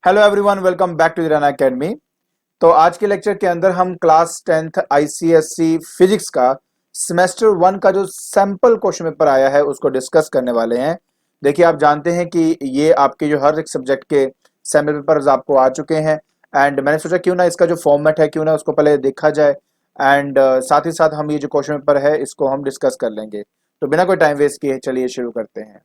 Hello everyone, welcome back to the academy. तो आज के लेक्चर के अंदर हम क्लास 10th आईसीएसई फिजिक्स का सेमेस्टर 1 का जो सैंपल क्वेश्चन पेपर आया है उसको डिस्कस करने वाले हैं। देखिए, आप जानते हैं कि ये आपके जो हर एक सब्जेक्ट के सैंपल पेपर्स आपको आ चुके हैं एंड मैंने सोचा क्यों ना इसका जो फॉर्मेट है क्यों ना उसको पहले देखा जाए एंड साथ ही साथ हम ये जो क्वेश्चन पेपर है इसको हम डिस्कस कर लेंगे। तो बिना कोई टाइम वेस्ट किए चलिए शुरू करते हैं।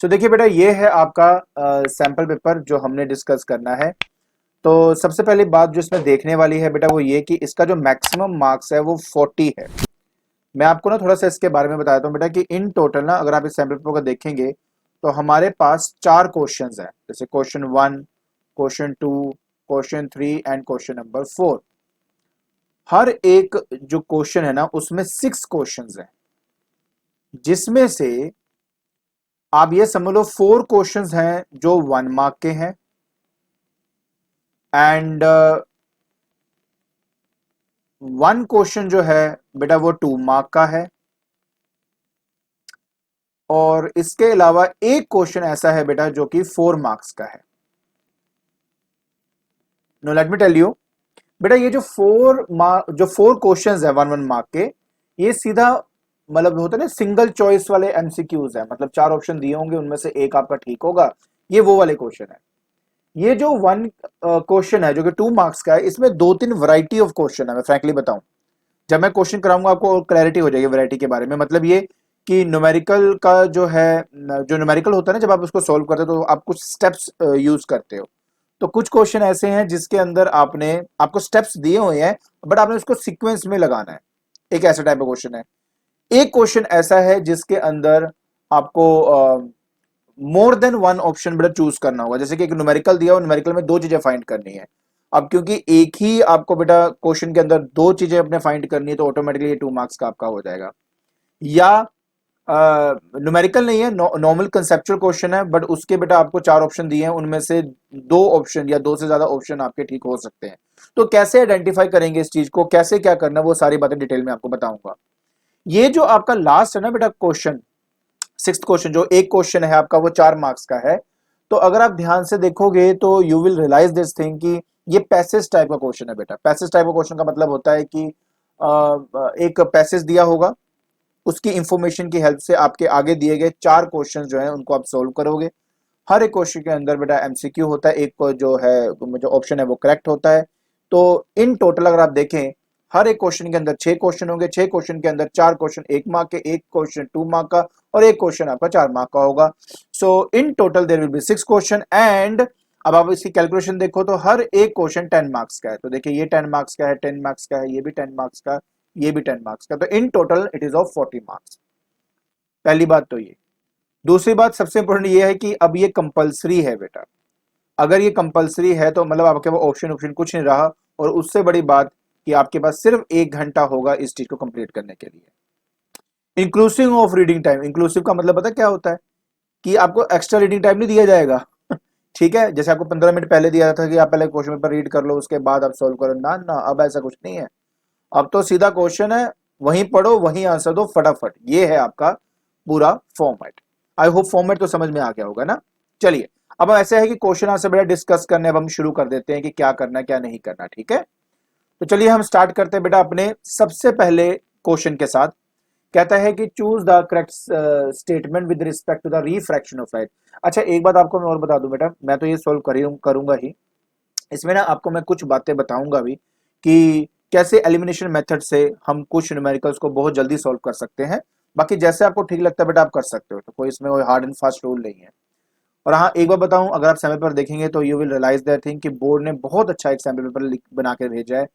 तो देखिए बेटा, ये है आपका सैंपल पेपर जो हमने डिस्कस करना है। तो सबसे पहली बात जो इसमें देखने वाली है बेटा वो ये कि इसका जो मैक्सिमम मार्क्स है वो 40 है। मैं आपको ना थोड़ा सा इसके बारे में बताता हूँ बेटा कि इन टोटल ना अगर आप इस सैंपल पेपर को देखेंगे तो हमारे पास 4 क्वेश्चंस हैं, जैसे question 1, question 2, question 3 and question number 4। हर एक जो क्वेश्चन है ना उसमें 6 क्वेश्चंस हैं, जिसमें से आप ये समझ लो 4 क्वेश्चंस हैं जो 1 मार्क के हैं एंड 1 क्वेश्चन जो है बेटा वो 2 मार्क का है। और इसके अलावा एक क्वेश्चन ऐसा है बेटा जो कि 4 मार्क्स का है। No let me tell you बेटा, ये जो 4 क्वेश्चंस है 1 मार्क के, ये सीधा मतलब होता है ना सिंगल चॉइस वाले एमसीक्यूज है, मतलब 4 ऑप्शन दिए होंगे उनमें से एक आपका ठीक होगा, ये वो वाले क्वेश्चन है। ये जो 1 क्वेश्चन है जो कि 2 मार्क्स का है, इसमें 2-3 वैरायटी ऑफ क्वेश्चन है। मैं फ्रैंकली बताऊं, जब मैं क्वेश्चन कराऊंगा आपको और क्लैरिटी हो जाएगी वैरायटी के बारे में। मतलब ये कि न्यूमेरिकल का जो है, जो न्यूमेरिकल होता है ना, जब आप उसको सॉल्व करते हो तो आप कुछ स्टेप्स यूज करते हो। तो कुछ क्वेश्चन ऐसे हैं जिसके अंदर आपने आपको स्टेप्स दिए हुए हैं बट आपने उसको सीक्वेंस में लगाना है। एक ऐसा टाइप का क्वेश्चन है। एक क्वेश्चन ऐसा है जिसके अंदर आपको मोर देन 1 ऑप्शन बेटा चूज करना होगा। जैसे कि एक न्यूमेरिकल दिया और न्यूमेरिकल में 2 चीजें फाइंड करनी है। अब क्योंकि एक ही आपको बेटा क्वेश्चन के अंदर 2 चीजें अपने फाइंड करनी है तो ऑटोमेटिकली ये 2 मार्क्स का आपका हो जाएगा। या न्यूमेरिकल नहीं है, नॉर्मल कंसेप्चुअल क्वेश्चन है बट उसके बेटा आपको 4 ऑप्शन दिए हैं, उनमें से 2 ऑप्शन या 2 से ज्यादा ऑप्शन आपके ठीक हो सकते हैं। तो कैसे आइडेंटिफाई करेंगे इस चीज को, कैसे क्या करना है, वो सारी बातें डिटेल में आपको बताऊंगा। ये जो आपका लास्ट है ना बेटा क्वेश्चन, 6th क्वेश्चन, जो एक क्वेश्चन है आपका वो 4 मार्क्स का है। तो अगर आप ध्यान से देखोगे तो you will realise this thing कि ये पैसेज टाइप का क्वेश्चन है बेटा। पैसेज टाइप का क्वेश्चन का मतलब होता है कि एक पैसेज दिया होगा, उसकी इंफॉर्मेशन की हेल्प से आपके आगे दिए गए 4 क्वेश्चन जो हैं उनको आप सोल्व करोगे। हर एक क्वेश्चन के अंदर बेटा एमसीक्यू होता है, एक को जो है जो ऑप्शन है वो करेक्ट होता है। तो इन टोटल अगर आप देखें, हर एक क्वेश्चन के अंदर 6 क्वेश्चन होंगे, 6 क्वेश्चन के अंदर 4 क्वेश्चन 1 मार्क के, एक क्वेश्चन 2 मार्क का और एक क्वेश्चन आपका 4 मार्क का होगा। So in total there will be 6 question and अब आप इसकी कैलकुलेशन देखो तो हर एक क्वेश्चन 10 मार्क्स का है। तो देखिए, ये 10 मार्क्स का है, 10 मार्क्स का है, ये भी 10 मार्क्स का, ये भी 10 मार्क्स का। तो in total it is of 40 marks. पहली बात तो ये। दूसरी बात सबसे इंपॉर्टेंट ये है कि अब ये कंपलसरी है बेटा। अगर ये कंपलसरी है तो मतलब आपके पास ऑप्शन ऑप्शन कुछ नहीं रहा। और उससे बड़ी बात कि आपके पास सिर्फ 1 घंटा होगा इस चीज को कंप्लीट करने के लिए, inclusive of reading time. Inclusive का मतलब पता क्या होता है कि आपको एक्स्ट्रा रीडिंग टाइम नहीं दिया जाएगा। ठीक है, जैसे आपको 15 मिनट पहले दिया था कि आप पहले क्वेश्चन पेपर रीड कर लो उसके बाद आप सॉल्व करो, ना ना, अब ऐसा कुछ नहीं है। अब तो सीधा क्वेश्चन है, वहीं पढ़ो वहीं आंसर दो फटाफट। ये है आपका पूरा फॉर्मेट। आई होप फॉर्मेट तो समझ में आ गया होगा ना। चलिए, अब ऐसा है कि क्वेश्चन आंसर बेटा डिस्कस करने अब हम शुरू कर देते हैं कि क्या करना है क्या नहीं करना। ठीक है, तो चलिए हम स्टार्ट करते हैं बेटा अपने सबसे पहले क्वेश्चन के साथ। कहता है कि choose the correct statement with respect to the refraction of light. अच्छा, एक बात आपको मैं और बता दूं बेटा, मैं तो ये सोल्व करूंगा ही, इसमें ना आपको मैं कुछ बातें बताऊंगा भी कि कैसे एलिमिनेशन मेथड से हम कुछ न्यूमेरिकल्स को बहुत जल्दी सॉल्व कर सकते हैं। बाकी जैसे आपको ठीक लगता है बेटा आप कर सकते हो, तो कोई इसमें कोई हार्ड एंड फास्ट रूल नहीं है। और हाँ, एक बार बताऊं, अगर आप सैम्पल पेपर देखेंगे तो you will realise that thing कि बोर्ड ने बहुत अच्छा एक सैम्पल पेपर बना के भेजा है।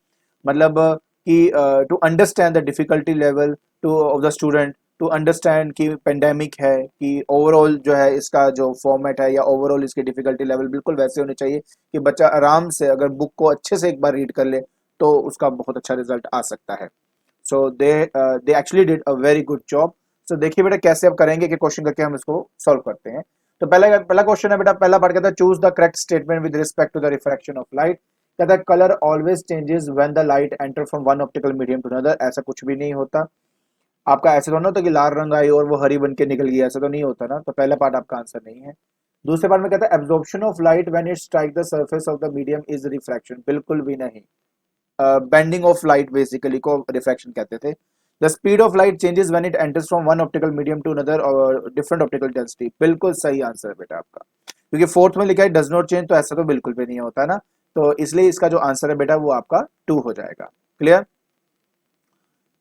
मतलब कि to understand the difficulty level to of the student, to understand कि पेंडेमिक है, कि ओवरऑल जो है इसका जो फॉर्मेट है या ओवरऑल इसकी डिफिकल्टी लेवल बिल्कुल वैसे होने चाहिए कि बच्चा आराम से अगर बुक को अच्छे से एक बार रीड कर ले तो उसका बहुत अच्छा रिजल्ट आ सकता है। So they actually did a very good job. So देखिए बेटा कैसे अब करेंगे कि क्वेश्चन करके हम इसको सॉल्व करते हैं। तो पहला पहला क्वेश्चन है बेटा, पहला पार्ट कहता है choose the correct statement with respect to the refraction of light. कहता है colour always changes when the light enter from one optical medium to another. ऐसा कुछ भी नहीं होता। आपका ऐसे तो नहीं होता कि लाल रंग आई और वो हरी बन के निकल गई, ऐसा तो नहीं होता ना, तो पहला पार्ट आपका आंसर नहीं है। दूसरे पार्ट में कहता है absorption of light when it strike the surface of the medium is refraction, बिल्कुल भी नहीं। बेंडिंग ऑफ लाइट बेसिकली को रिफ्रैक्शन कहते थे। The speed of light changes when it enters from one optical medium to another और different optical density, बिल्कुल सही answer है बेटा आपका, क्योंकि फोर्थ में लिखा है डज नॉट चेंज, तो ऐसा तो बिल्कुल भी नहीं होता ना, तो इसलिए इसका जो आंसर है बेटा वो आपका 2 हो जाएगा। क्लियर।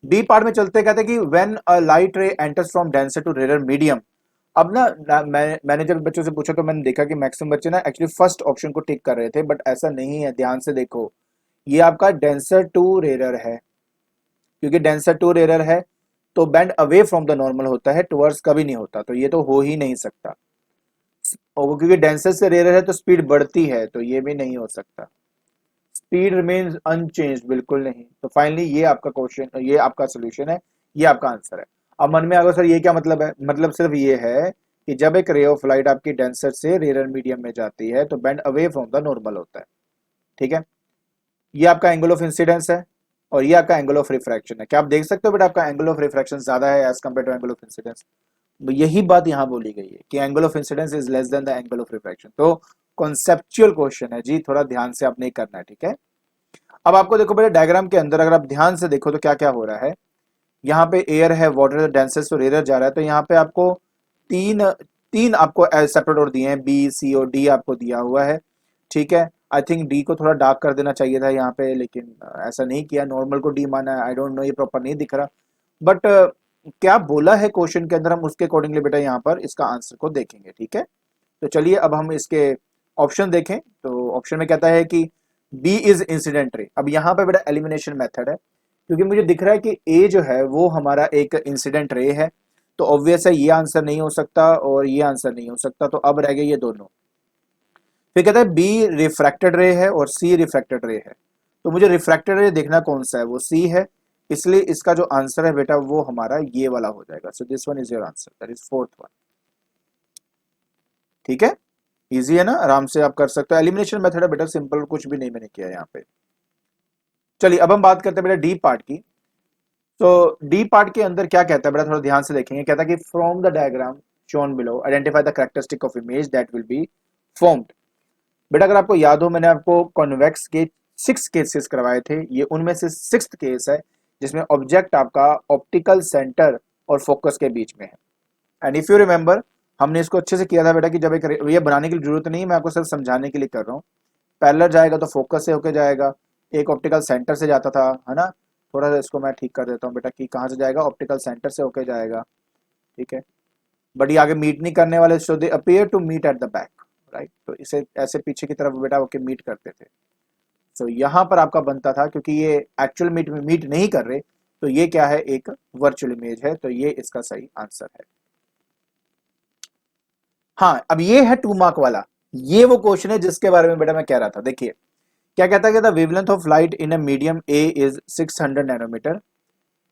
डी पार्ट में चलते कहते हैं कि when a light ray enters from denser to rare medium. अब मैंने जब बच्चों से पूछा तो मैंने देखा कि मैक्सिमम बच्चे ना एक्चुअली फर्स्ट ऑप्शन को टिक कर रहे थे, बट ऐसा नहीं है, ध्यान से देखो, ये आपका डेंसर टू रेयर है, क्योंकि डेंसर टू रेयर है तो bend away from the normal होता है, टुवर्ड्स कभी नहीं होता, तो ये तो हो ही नहीं सकता। और वो क्योंकि डेंसर से रेयर है तो स्पीड बढ़ती है, तो ये भी नहीं हो सकता। स्पीड रिमेन्स अनचेंज्ड, बिल्कुल नहीं, तो फाइनली ये आपका क्वेश्चन, ये आपका सोल्यूशन है, ये आपका आंसर है। अब मन में आ गया सर ये क्या मतलब है, मतलब सिर्फ ये है कि जब एक रे ऑफ लाइट आपकी डेंसर से रेयर मीडियम में जाती है तो bend away from the normal होता है, ठीक है। ये आपका एंगल ऑफ इंसिडेंस है और ये आपका एंगल ऑफ रिफ्रैक्शन है। क्या आप देख सकते हो बेटा आपका एंगल ऑफ रिफ्रैक्शन ज्यादा है as compare to angle of incidence, यही बात यहाँ बोली गई है कि angle of incidence is less than the angle of refraction, तो कॉन्सेप्चुअल क्वेश्चन है जी, थोड़ा ध्यान से आपने करना है, ठीक है। अब आपको देखो बेटा डायग्राम के अंदर अगर आप ध्यान से देखो तो क्या क्या हो रहा है, यहाँ पे एयर है, वाटर डेंसेस तो रेयर जा रहा है, तो यहाँ पे आपको तीन तीन आपको सेपरेट और दिए हैं, बी सी और डी आपको दिया हुआ है, ठीक है। आई थिंक डी को थोड़ा डार्क कर देना चाहिए था यहाँ पे, लेकिन ऐसा नहीं किया, नॉर्मल को डी माना है, आई डोंट नो ये प्रॉपर नहीं दिख रहा, बट क्या बोला है क्वेश्चन के अंदर हम उसके अकॉर्डिंगली बेटा यहाँ पर इसका आंसर को देखेंगे, ठीक है। तो चलिए अब हम इसके ऑप्शन देखें, तो ऑप्शन में कहता है कि बी इज इंसिडेंट रे। अब यहाँ पे बेटा एलिमिनेशन मेथड है, क्योंकि मुझे दिख रहा है कि ए जो है वो हमारा एक इंसिडेंट रे है, तो ऑब्वियस है ये आंसर नहीं हो सकता और ये आंसर नहीं हो सकता, तो अब रह गए ये दोनों। फिर कहता है बी रिफ्रैक्टेड रे है और सी रिफ्रैक्टेड रे है, तो मुझे रिफ्रैक्टेड रे देखना कौन सा है, वो सी है, इसलिए इसका जो आंसर है बेटा वो हमारा ये वाला हो जाएगा, so this one is your answer, that is fourth one, ठीक है। इजी है ना, आराम से आप कर सकते हो, एलिमिनेशन मेथड है बेटा, सिंपल, कुछ भी नहीं मैंने किया यहाँ पे। चलिए अब हम बात करते हैं बेटा डी पार्ट की। तो डी पार्ट के अंदर क्या कहता है बेटा, थोड़ा ध्यान से देखेंगे, कहता है कि from the diagram shown below identify the characteristic of image that will be formed. बेटा अगर आपको याद हो मैंने आपको कॉन्वेक्स के 6 केसेस करवाए थे, ये उनमें से 6th केस है जिसमें ऑब्जेक्ट आपका ऑप्टिकल सेंटर और फोकस के बीच में है। एंड इफ यू रिमेंबर हमने इसको अच्छे से किया था बेटा कि जब एक ये बनाने की जरूरत नहीं है, मैं आपको सिर्फ समझाने के लिए कर रहा हूँ। पैरेलल जाएगा तो फोकस से होके जाएगा, एक ऑप्टिकल सेंटर से जाता था, है ना। थोड़ा सा इसको मैं ठीक कर देता हूँ बेटा कि कहाँ से जाएगा, ऑप्टिकल सेंटर से होके जाएगा, ठीक है। बट ये आगे मीट नहीं करने वाले, so they appear to meet at the back, right, तो इसे ऐसे पीछे की तरफ बेटा होके मीट करते थे। सो यहाँ पर आपका बनता था, क्योंकि ये एक्चुअल मीट में मीट नहीं कर रहे, तो ये क्या है, एक वर्चुअल इमेज है, तो ये इसका सही आंसर है। हाँ अब ये है 2 मार्क वाला, ये वो क्वेश्चन है जिसके बारे में बेटा मैं कह रहा था। देखिए क्या कहता है कि the wavelength of light in a medium A is 600 nanometre,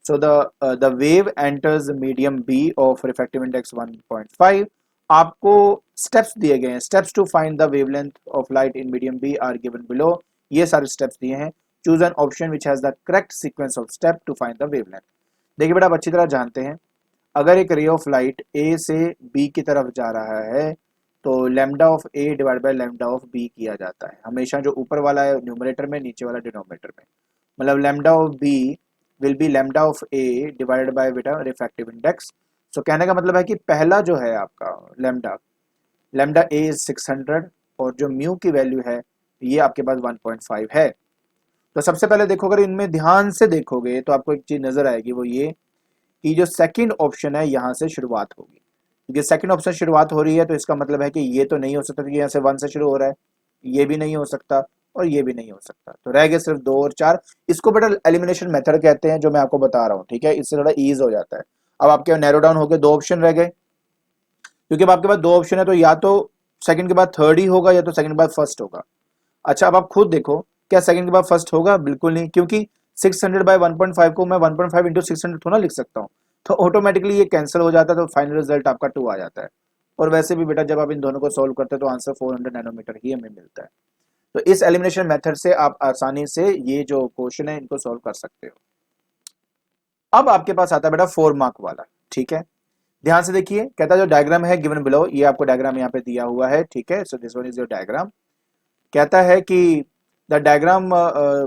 so the wave enters medium B of refractive index 1.5। आपको स्टेप्स दिए गए हैं, steps to find the wavelength of light in medium B are given below, ये सारे steps दिए हैं, choose an option which has the correct sequence of step to find the wavelength. देखिए बेटा आप अच्छी तरह जानते हैं, अगर एक रे ऑफ लाइट ए से बी की तरफ जा रहा है तो lambda of A divide by lambda of B किया जाता है, हमेशा जो ऊपर वाला है न्यूमरेटर में, नीचे वाला डिनोमिनेटर में, मतलब lambda of B will be lambda of A divided by बेटा रिफ्रैक्टिव इंडेक्स। सो कहने का मतलब है कि पहला जो है आपका लैम्डा, लैम्डा ए इज 600 और जो म्यू की वैल्यू है ये आपके पास 1.5 है। तो सबसे पहले देखो, अगर इनमें ध्यान से देखोगे तो आपको एक चीज नजर आएगी, वो ये कि जो सेकंड ऑप्शन है यहाँ से शुरुआत होगी, क्योंकि सेकंड ऑप्शन शुरुआत हो रही है तो इसका मतलब है कि ये तो नहीं हो सकता, क्योंकि यहाँ से 1 से शुरू हो रहा है, ये भी नहीं हो सकता और ये भी नहीं हो सकता, तो रह गए सिर्फ 2 और 4। इसको बेटा एलिमिनेशन मेथड कहते हैं, जो मैं आपको बता रहा हूँ, ठीक है, इससे थोड़ा ईज हो जाता है। अब आपके नैरो डाउन हो गए, 2 ऑप्शन रह गए, क्योंकि अब आपके पास 2 ऑप्शन है तो या तो सेकंड के बाद थर्ड ही होगा या तो सेकंड के बाद फर्स्ट होगा। अच्छा अब आप खुद देखो, क्या सेकंड के बाद फर्स्ट होगा, बिल्कुल नहीं, क्योंकि 600 बाय 1.5 को मैं 1.5 इंटू 600 थोड़ा लिख सकता हूँ, तो ऑटोमेटिकली ये कैंसिल हो जाता है, तो फाइनल रिजल्ट आपका 2 आ जाता है। और वैसे भी बेटा जब आप इन दोनों को सोल्व करते हैं तो आंसर 400 नैनोमीटर ही हमें मिलता है। तो इस एलिमिनेशन मेथड से आप आसानी से ये जो क्वेश्चन है इनको सोल्व कर सकते हो। अब आपके पास आता है बेटा 4 मार्क वाला, ठीक है। ध्यान से देखिए, कहता है जो डायग्राम है गिवन बिलो, ये आपको डायग्राम यहाँ पे दिया हुआ है, ठीक है। So this one is your diagram. कहता है कि the diagram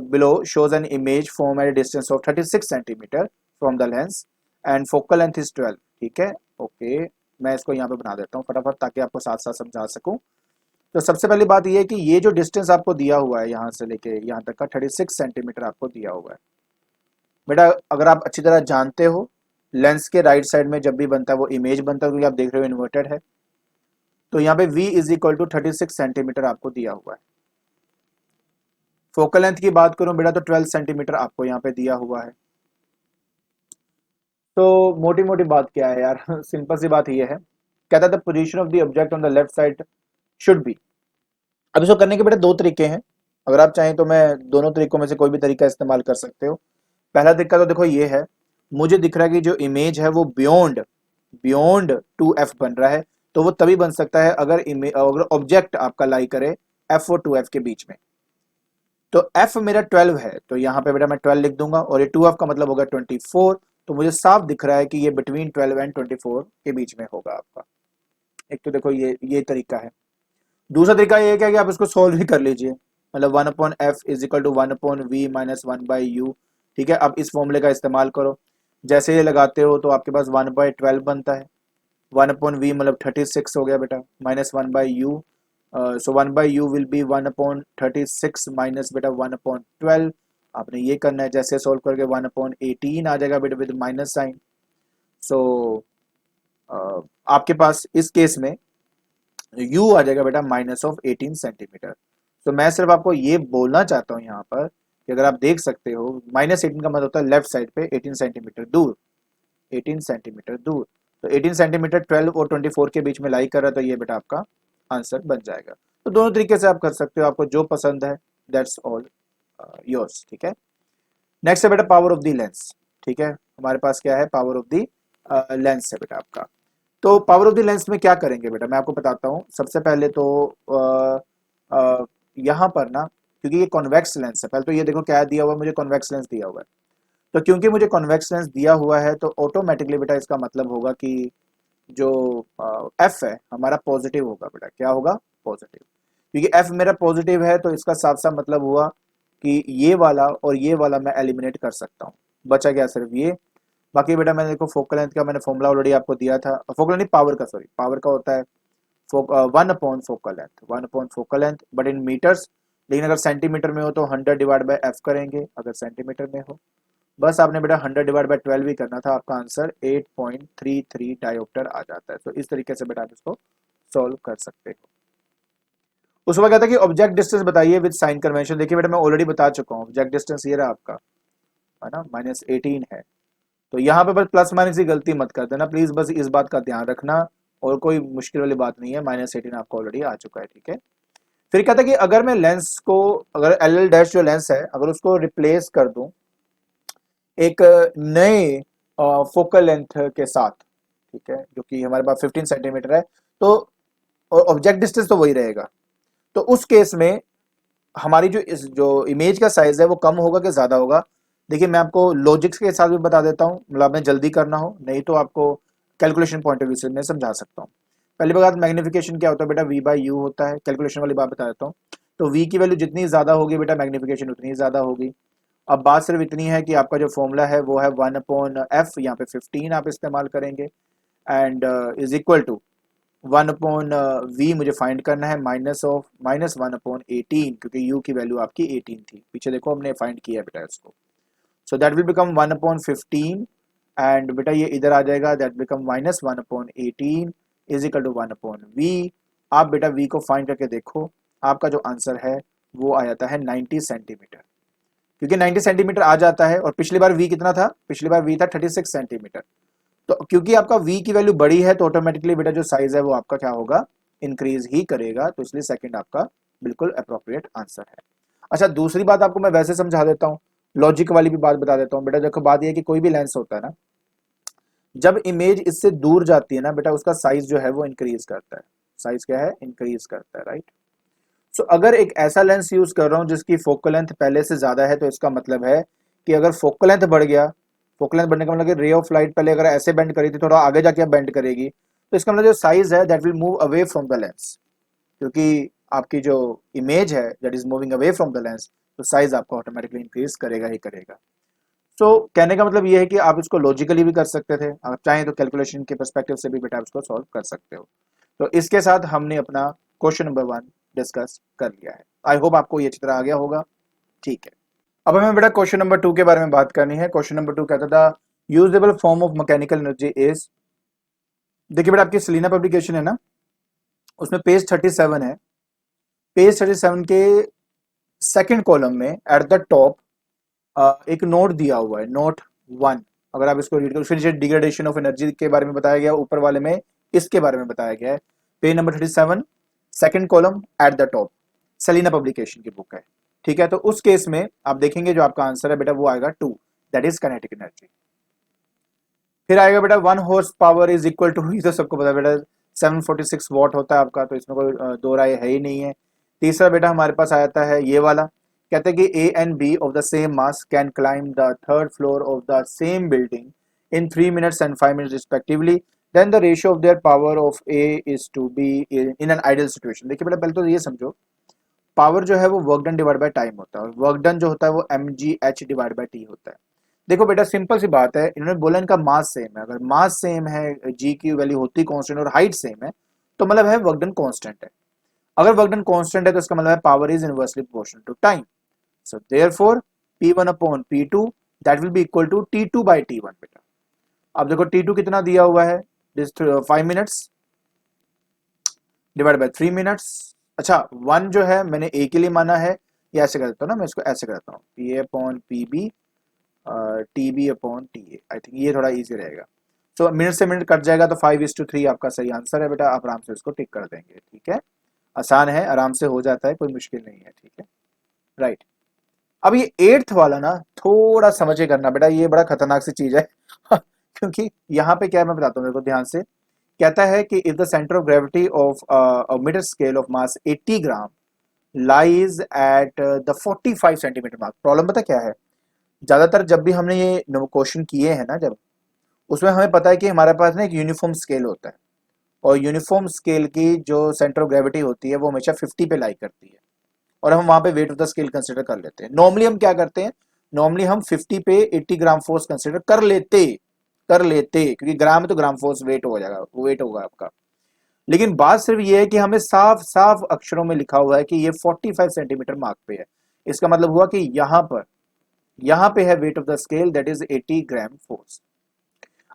below shows an image form at distance of 36 centimetre from the lens and focal length is 12, ठीक है। ओके, मैं इसको यहाँ पे बना देता हूँ फटाफट ताकि आपको साथ साथ समझा सकूं। तो सबसे पहली बात ये है कि ये जो डिस्टेंस आपको दिया हुआ है यहाँ से लेके यहाँ तक का 36 सेंटीमीटर आपको दिया हुआ है बेटा। अगर आप अच्छी तरह जानते हो, लेंस के राइट साइड में जब भी बनता है वो इमेज बनता है, क्योंकि आप देख रहे हो इन्वर्टेड है। तो यहाँ पे v is equal to 36 centimetre आपको दिया हुआ है। फोकल लेंथ की बात करूं बेटा तो 12 सेंटीमीटर आपको यहाँ पे दिया हुआ है। तो मोटी मोटी बात क्या है यार सिंपल सी बात ये है, कहता है the position of the object on the left side should be. अब इसको करने के बेटा दो तरीके हैं, अगर आप चाहें तो मैं दोनों तरीकों में से कोई भी तरीका इस्तेमाल कर सकते हो। पहला तरीका तो देखो ये है, मुझे दिख रहा है कि जो इमेज है वो बियॉन्ड बियॉन्ड 2f बन रहा है, तो वो तभी बन सकता है अगर अगर ऑब्जेक्ट आपका लाई करे f और 2f के बीच में। तो f मेरा 12 है, तो यहाँ पे बेटा मैं 12 लिख दूंगा, और ये 2f का मतलब होगा 24। तो मुझे साफ दिख रहा है कि ये बिटवीन 12 एंड 24 के बीच में होगा आपका। एक तो देखो ये तरीका है। दूसरा तरीका ये है कि आप इसको सोल्व भी कर लीजिए, मतलब 1/f is equal to 1/v minus 1/u, ठीक है। अब इस फॉर्मूले का इस्तेमाल करो, जैसे ये लगाते हो तो आपके पास 1/12 बनता है, 1/v मतलब 36 हो गया बेटा, minus 1/u, so 1/u will be 1/36 minus बेटा 1/12। आपने ये करना है, जैसे सोल्व करके 1/18 आ जाएगा बेटा विद माइनस साइन। सो आपके पास इस केस में u आ जाएगा बेटा माइनस ऑफ 18 सेंटीमीटर। तो मैं सिर्फ आपको ये बोलना चाहता हूँ यहाँ पर कि अगर आप देख सकते हो -18 का मतलब होता है लेफ्ट साइड पे 18 सेंटीमीटर दूर, 18 सेंटीमीटर दूर। तो 18 सेंटीमीटर 12 और 24 के बीच में लाई कर रहा है, तो ये बेटा आपका आंसर बन जाएगा। तो दोनों तरीके से आप कर सकते हो, आपको जो पसंद है दैट्स ऑल योर्स, ठीक है। नेक्स्ट है बेटा पावर ऑफ द लेंस, ठीक है। हमारे पास क्या है, पावर ऑफ द लेंस है बेटा आपका। तो पावर ऑफ द लेंस में क्या करेंगे बेटा, मैं आपको बताता हूँ। सबसे पहले तो यहाँ पर ना, क्योंकि ये कॉन्वेक्स लेंस है, पहले तो ये देखो क्या दिया हुआ है, मुझे कॉन्वेक्स लेंस दिया हुआ है। तो क्योंकि मुझे कॉन्वेक्स लेंस दिया हुआ है तो ऑटोमेटिकली बेटा इसका मतलब होगा कि जो एफ है हमारा पॉजिटिव होगा बेटा। क्या होगा, पॉजिटिव। क्योंकि एफ मेरा पॉजिटिव है तो इसका साफ साफ मतलब हुआ कि ये वाला और ये वाला मैं एलिमिनेट कर सकता हूँ, बचा गया सिर्फ ये। बाकी बेटा मैंने देखो फोकल लेंथ का मैंने फॉर्मूला ऑलरेडी आपको दिया था, फोकल नहीं पावर का, सॉरी पावर का होता है 1/फोकल लेंथ बट इन मीटर्स। लेकिन अगर सेंटीमीटर में हो तो 100 डिवाइड बाय एफ करेंगे, अगर सेंटीमीटर में हो। बस आपने बेटा 100 डिवाइड बाय 12 ही करना था, आपका आंसर 8.33 डायोप्टर आ जाता है। तो इस तरीके से बेटा आप इसको सॉल्व कर सकते हो। उसके बाद कहता है कि ऑब्जेक्ट डिस्टेंस बताइए विद साइन कन्वेंशन। देखिए बेटा मैं ऑलरेडी बता चुका हूँ, ऑब्जेक्ट डिस्टेंस ये रहा आपका, है ना, -18 है। तो यहाँ पे बस प्लस माइनस की गलती मत कर देना प्लीज, बस इस बात का ध्यान रखना, और कोई मुश्किल वाली बात नहीं है। -18 आपको ऑलरेडी आ चुका है, ठीक है। फिर कहता है कि अगर मैं लेंस को, अगर एल डैश जो लेंस है अगर उसको रिप्लेस कर दूं एक नए फोकल लेंथ के साथ, ठीक है, जो कि हमारे पास 15 सेंटीमीटर है, तो और ऑब्जेक्ट डिस्टेंस तो वही रहेगा, तो उस केस में हमारी जो इमेज का साइज है वो कम होगा कि ज्यादा होगा। देखिए मैं आपको लॉजिक्स के साथ भी बता देता हूँ, मतलब आपने जल्दी करना हो, नहीं तो आपको कैलकुलेशन पॉइंट ऑफ व्यू से मैं समझा सकता हूँ। पहली बात, मैग्निफिकेशन क्या होता है बेटा, v/u होता है। कैलकुलेशन वाली बात बता देता हूँ। तो v की वैल्यू जितनी ज्यादा होगी बेटा मैग्निफिकेशन उतनी ज्यादा होगी। अब बात सिर्फ इतनी है कि आपका जो फॉर्मूला है वो है 1/f, यहाँ पे 15 आप इस्तेमाल करेंगे, and is equal to 1/v मुझे फाइंड करना है -1/18, क्योंकि u की वैल्यू आपकी 18 थी, पीछे देखो हमने फाइंड किया बेटा इसको। So that will become 1/15, and बेटा ये इधर आ जाएगा, that become -1/18 is equal to 1/v। आप बेटा v को फाइंड करके देखो, आपका जो आंसर है वो आ जाता है 90 सेंटीमीटर, क्योंकि 90 सेंटीमीटर आ जाता है। और पिछली बार v कितना था, पिछली बार v था 36 सेंटीमीटर। तो क्योंकि आपका v की वैल्यू बड़ी है तो ऑटोमेटिकली बेटा जो साइज है वो आपका क्या होगा, इंक्रीज ही करेगा। तो इसलिए सेकंड आपका बिल्कुल अप्रोप्रिएट आंसर है। अच्छा दूसरी बात आपको मैं वैसे समझा देता हूँ, लॉजिक वाली भी बात बता देता हूँ बेटा। देखो बात यह है कि कोई भी लेंस होता है ना, जब इमेज इससे दूर जाती है ना बेटा, उसका साइज जो है वो इंक्रीज करता है। साइज क्या है, इंक्रीज करता है, राइट। सो अगर एक ऐसा लेंस यूज कर रहा हूँ जिसकी फोकल लेंथ पहले से ज्यादा है, तो इसका मतलब है कि अगर फोकल लेंथ बढ़ गया फोकल लेंथ बढ़ने का मतलब रे ऑफ लाइट पहले अगर ऐसे बेंड करी थी, थोड़ा आगे जाके अब बेंड करेगी, तो इसका मतलब जो साइज है that will move away from the lens, क्योंकि आपकी जो इमेज है that is moving away from the lens, तो साइज आपको ऑटोमेटिकली इंक्रीज करेगा ही करेगा। सो कहने का मतलब ये है कि आप इसको लॉजिकली भी कर सकते थे, आप चाहें तो कैलकुलेशन के पर्सपेक्टिव से भी बेटा इसको सॉल्व कर सकते हो। तो इसके साथ हमने अपना क्वेश्चन नंबर 1 डिस्कस कर लिया है। आई होप आपको ये अच्छी तरह आ गया होगा। ठीक है, अब हमें बेटा क्वेश्चन नंबर 2 के बारे में बात करनी है। क्वेश्चन नंबर 2 कहता था usable form of mechanical energy is, देखिए बेटा आपकी सेलिना पब्लिकेशन है ना, उसमें पेज 37 है। पेज 37 के सेकंड कॉलम में एट द टॉप एक नोट दिया हुआ है, नोट 1। अगर आप इसको रीड करो, फिर डिग्रेडेशन ऑफ एनर्जी के बारे में बताया गया, ऊपर वाले में इसके बारे में बताया गया है। Page number 37 second column at the top, Selina publication की बुक है। ठीक है, तो उस केस में आप देखेंगे जो आपका आंसर है बेटा वो आएगा 2, दैट इज काइनेटिक एनर्जी। फिर आएगा बेटा 1 horsepower is equal to, ये तो सबको पता है बेटा 746 वॉट होता है आपका, तो इसमें कोई दो राय है ही नहीं है। तीसरा बेटा हमारे पास आता है ये वाला, कहते हैं कि A and B of the same mass can climb the third floor of the same building in 3 minutes and 5 minutes respectively, then the ratio of their power of A is to B in an ideal situation. देखिए बेटा पहले तो ये समझो, power जो है वो work done divide by time होता है, और वर्क डन जो होता है वो mgh डिवाइड बाय टी होता है। देखो बेटा सिंपल सी बात है, इन्होंने बोला इनका मास सेम है, अगर मास सेम है, जी की वैल्यू होती कांस्टेंट और हाइट सेम है, तो मतलब है वर्क डन कांस्टेंट है। अगर वर्क डन कांस्टेंट है तो इसका मतलब है power is inversely proportional to time. So therefore P1 upon P2 that will be equal to T2 by T1 बेटा। अब देखो T2 कितना दिया हुआ है, this 5 minutes divide by 3 minutes. अच्छा 1 जो है मैंने ए के लिए माना है, ये ऐसे कर देता हूँ ना, मैं इसको ऐसे करता हूँ, P A upon P B, T B upon T A. I think ये थोड़ा इजी रहेगा। तो मिनट से मिनट कट जाएगा, तो 5:3 आपका सही आंसर है बेटा, आप आराम से इसको टिक कर देंगे। ठीक है, आसान है, आराम से हो जाता है, कोई मुश्किल नहीं है। ठीक है, राइट। अब ये एट्थ वाला ना थोड़ा समझ के करना बेटा, ये बड़ा खतरनाक सी चीज है क्योंकि यहाँ पे क्या है मैं बताता हूँ, देखो ध्यान से। कहता है कि if the centre of gravity of a metre scale of mass 80 gram lies at the 45 centimetre mark. Problem पता क्या है, ज्यादातर जब भी हमने ये क्वेश्चन किए हैं ना, जब उसमें हमें पता है कि हमारे पास ना एक यूनिफॉर्म स्केल होता है, और यूनिफॉर्म स्केल की जो सेंटर ऑफ ग्रेविटी होती है वो हमेशा 50 पे लाई करती है, और हम वहां पे weight of the scale consider कर लेते हैं। नॉर्मली हम क्या करते हैं, नॉर्मली हम 50 पे 80 ग्राम फोर्स कंसिडर कर लेते क्योंकि ग्राम में तो ग्राम फोर्स वेट हो जाएगा, वो वेट होगा आपका। लेकिन बात सिर्फ ये है कि हमें साफ साफ अक्षरों में लिखा हुआ है कि ये 45 सेंटीमीटर मार्क पे है। इसका मतलब हुआ कि यहाँ पे है weight of the scale that is 80 gram force.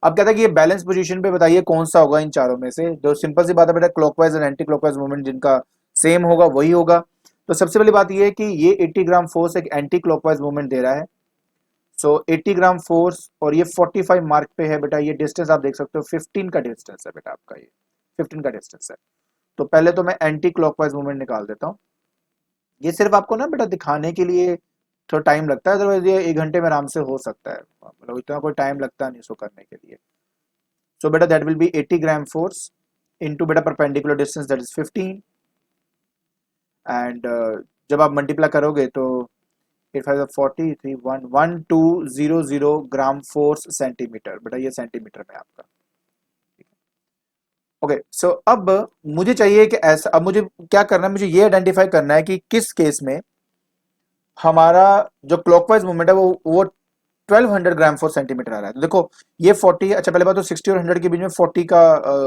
अब कहता है कि ये बैलेंस पोजीशन पे बताइए कौन सा होगा इन चारों में से। जो सिंपल सी बात है बेटा, क्लॉकवाइज और एंटी क्लॉकवाइज मूवमेंट जिनका सेम होगा वही होगा। तो सबसे पहली बात ये है कि ये 80 ग्राम फोर्स एक एंटी क्लॉकवाइज मूवमेंट दे रहा है। सो 80 ग्राम फोर्स और ये 45 मार्क पे है बेटा, ये डिस्टेंस आप देख सकते हो 15 का डिस्टेंस है बेटा आपका, ये 15 का डिस्टेंस है। तो पहले तो मैं एंटी क्लॉकवाइज मूवमेंट निकाल देता हूँ। ये सिर्फ आपको ना बेटा दिखाने के लिए थोड़ा टाइम लगता है, अदरवाइज ये 1 घंटे में आराम से हो सकता है, मतलब इतना कोई टाइम लगता नहीं इसको करने के लिए। सो बेटा that will be 80 gram force into बेटा perpendicular distance that is 15, and जब आप मल्टीप्लाई करोगे तो it has 43 1200 gram force centimetre, बेटा ये सेंटीमीटर में आपका। ओके सो अब मुझे चाहिए कि ऐसा, अब मुझे क्या करना है, मुझे ये आइडेंटिफाई करना है कि किस केस में हमारा जो क्लॉकवाइज मूवमेंट है वो 1200 ग्राम फोर सेंटीमीटर आ रहा है। तो देखो ये 40, अच्छा पहले बात तो 60 और 100 के बीच में 40 का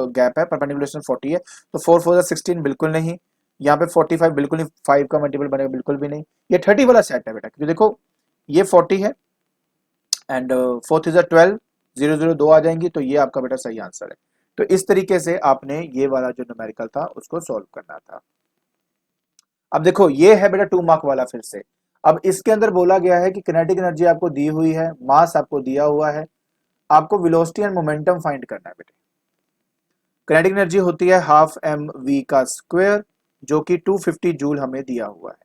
गैप है, परपेंडिकुलर डिस्टेंस 40 है, तो 4 4 16 बिल्कुल नहीं, यहाँ पे 45 बिल्कुल नहीं, 5 का मल्टीपल बनेगा बिल्कुल भी नहीं। ये 30 वाला सेट है बेटा, क्योंकि देखो ये 40 है एंड 4 इज 12, 0 0 2 आ जाएंगी, तो ये आपका बेटा सही आंसर है। तो इस तरीके से आपने ये वाला जो न्यूमेरिकल था उसको सॉल्व करना था। अब देखो ये है बेटा 2 मार्क वाला फिर से। अब इसके अंदर बोला गया है कि किनेटिक एनर्जी आपको दी हुई है, मास आपको दिया हुआ है, आपको वेलोसिटी एंड मोमेंटम फाइंड करना है बेटे। किनेटिक एनर्जी होती है हाफ एम वी का स्क्वायर, जो कि 250 जूल हमें दिया हुआ है।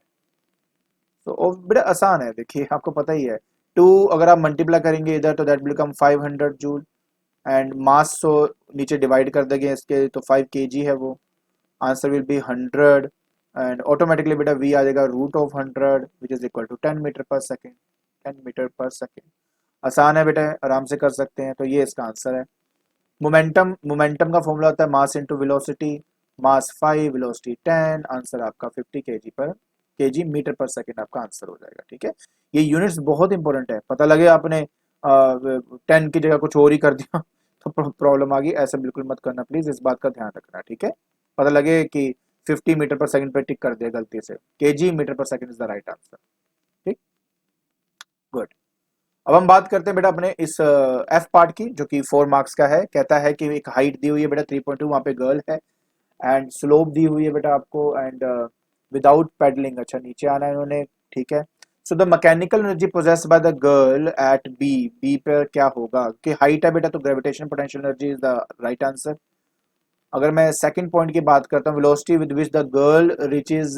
तो बड़ा आसान है, देखिए आपको पता ही है, 2 अगर आप मल्टीप्लाई करेंगे इधर तो that become 500 joule, and mass तो नीचे डिवाइड कर देंगे इसके, तो 5 kg है वो, answer will be 100, and automatically बेटा v आ जाएगा root of 100 which is equal to 10 metre per second, 10 metre per second. आसान है बेटा, आराम से कर सकते हैं, तो ये इसका आंसर है। मोमेंटम, मोमेंटम का फॉर्मूला होता है मास इनटू वेलोसिटी, मास 5 वेलोसिटी 10, आंसर आपका 50 केजी पर केजी मीटर पर सेकंड आपका आंसर हो जाएगा। ठीक है, ये यूनिट्स बहुत इंपॉर्टेंट है, पता लगे आपने 10 की जगह कुछ और ही कर दिया तो प्रॉब्लम आ गई, ऐसा बिल्कुल मत करना प्लीज, इस बात का ध्यान रखना। ठीक है, पता लगे कि 50 मीटर पर सेकंड पे टिक कर दिया गलती से, KG metre per second is the right answer. ठीक, गुड। अब हम बात करते हैं बेटा अपने इस एफ पार्ट की, जो कि 4 मार्क्स का है। कहता है कि एक हाइट दी हुई है बेटा 3.2, वहां पे गर्ल है, एंड स्लोप दी हुई है बेटा आपको, एंड विदाउट पेडलिंग, अच्छा नीचे आना है इन्होंने। ठीक है, so the mechanical energy possessed by the girl at B, B पे क्या होगा कि हाइट है बेटा, तो gravitation potential energy is the right answer. अगर मैं सेकंड पॉइंट की बात करता हूँ, velocity with which the girl reaches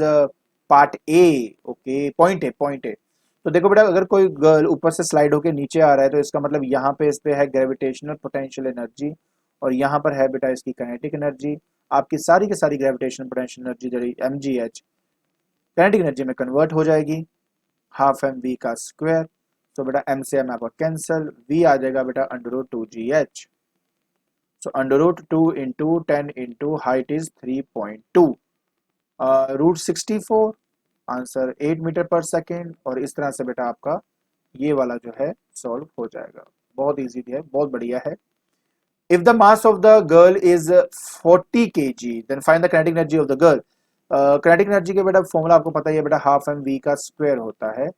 part A, okay point A, point A, तो देखो बेटा अगर कोई गर्ल ऊपर से स्लाइड होके नीचे आ रहा है तो इसका मतलब यहाँ पे इस पे है ग्रेविटेशनल पोटेंशियल एनर्जी, और यहाँ पर है बेटा इसकी काइनेटिक एनर्जी। आपकी सारी की सारी ग्रेविटेशनल पोटेंशियल एनर्जी जरी mgh काइनेटिक एनर्जी में कन्वर्ट हो जाएगी, हाफ एम वी का स्क्वायर। तो बेटा m से m आपका कैंसल, v आ जाएगा बेटा √2gh। So under root 2 into 10 into height is 3.2, root 64, answer 8 metre per second, और इस तरह से बेटा आपका ये वाला जो है सॉल्व हो जाएगा। बहुत इजी है, बहुत बढ़िया है। If the mass of the girl is 40 kg then find the kinetic energy of the girl. Kinetic energy के बेटा फॉर्मूला आपको पता ही है बेटा, हाफ एम वी का स्क्वायर होता है।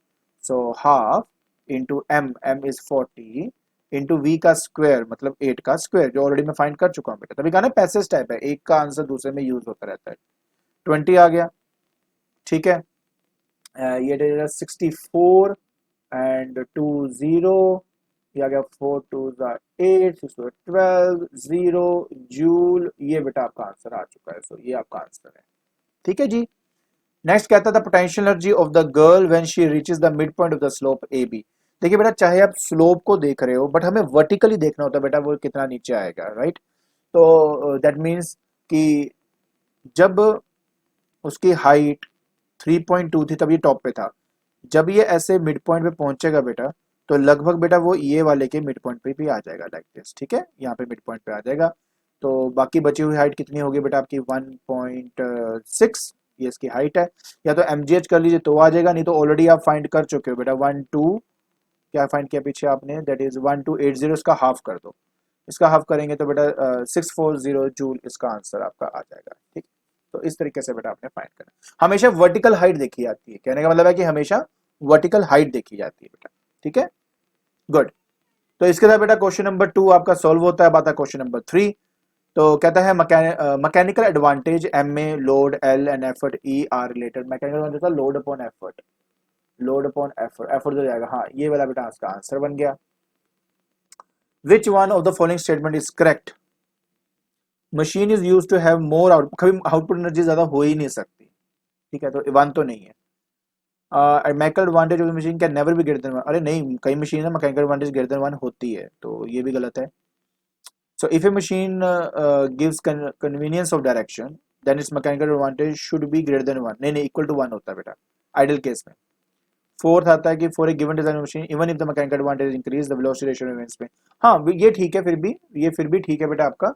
So half into m, m is 40 into v का स्क्वायर मतलब 8 का स्क्वायर, जो ऑलरेडी मैं फाइंड कर चुका हूँ बेटा, तभी कहा ना पैसेज टाइप है, एक का आंसर दूसरे में यूज होता रहता है। 20 आ गया। ठीक है, ये 64 एंड 20, ये आ गया 4 2 8 6 12 0 जूल, ये बेटा आपका आंसर आ चुका है। सो ये आपका आंसर है। ठीक है जी। नेक्स्ट कहता था potential energy of the girl when she reaches the mid point of the slope A B. देखिए बेटा चाहे आप स्लोप को देख रहे हो, बट हमें वर्टिकली देखना होता है बेटा वो कितना नीचे आएगा, राइट। तो दैट मीन्स कि जब उसकी हाइट 3.2 थी तब ये टॉप पे था, जब ये ऐसे मिड पॉइंट पे पहुंचेगा बेटा तो लगभग बेटा वो ये वाले के मिड पॉइंट पे भी आ जाएगा, लाइक दिस। ठीक है, यहाँ पे मिड पॉइंट पे आ जाएगा। तो बाकी बची हुई हाइट कितनी होगी बेटा आपकी 1.6, ये इसकी हाइट है। या तो mgh कर लीजिए तो आ जाएगा, नहीं तो ऑलरेडी आप फाइंड कर चुके हो बेटा 1 2, क्या फाइंड किया पीछे आपने, दैट इज 1280, इसका हाफ कर दो, इसका हाफ करेंगे तो बेटा 640 जूल इसका आंसर आपका आ जाएगा। ठीक, तो इस तरीके से बेटा आपने फाइंड करना। हमेशा वर्टिकल हाइट देखी जाती है, कहने का मतलब है कि हमेशा वर्टिकल हाइट देखी जाती है बेटा। ठीक है, गुड। तो इसके साथ बेटा क्वेश्चन नंबर 2 आपका सॉल्व होता है। बात है क्वेश्चन नंबर 3। तो कहता है मैकेनिकल एडवांटेज एम में load L and effort E are related. Mechanical advantage था load upon effort, load upon effort, effort हो जाएगा, हाँ ये वाला बेटा इसका आंसर बन गया। Which one of the following statement is correct. Machine is use to have more output, कभी आउटपुट एनर्जी ज्यादा हो ही नहीं सकती। ठीक है, तो वन तो नहीं है। Mechanical advantage of the machine can never be greater than one, अरे नहीं कई मशीन है mechanical advantage greater than one होती है, तो ये भी गलत है। So if a machine gives convenience of direction then its mechanical advantage should be greater than one, नहीं नहीं इक्वल टू वन होता है बेटा आइडियल केस में। फोर्थ आता है कि for a given design machine even if the mechanical advantage increase the velocity ratio remains में। हाँ ये ठीक है, फिर भी ये फिर भी ठीक है बेटा आपका,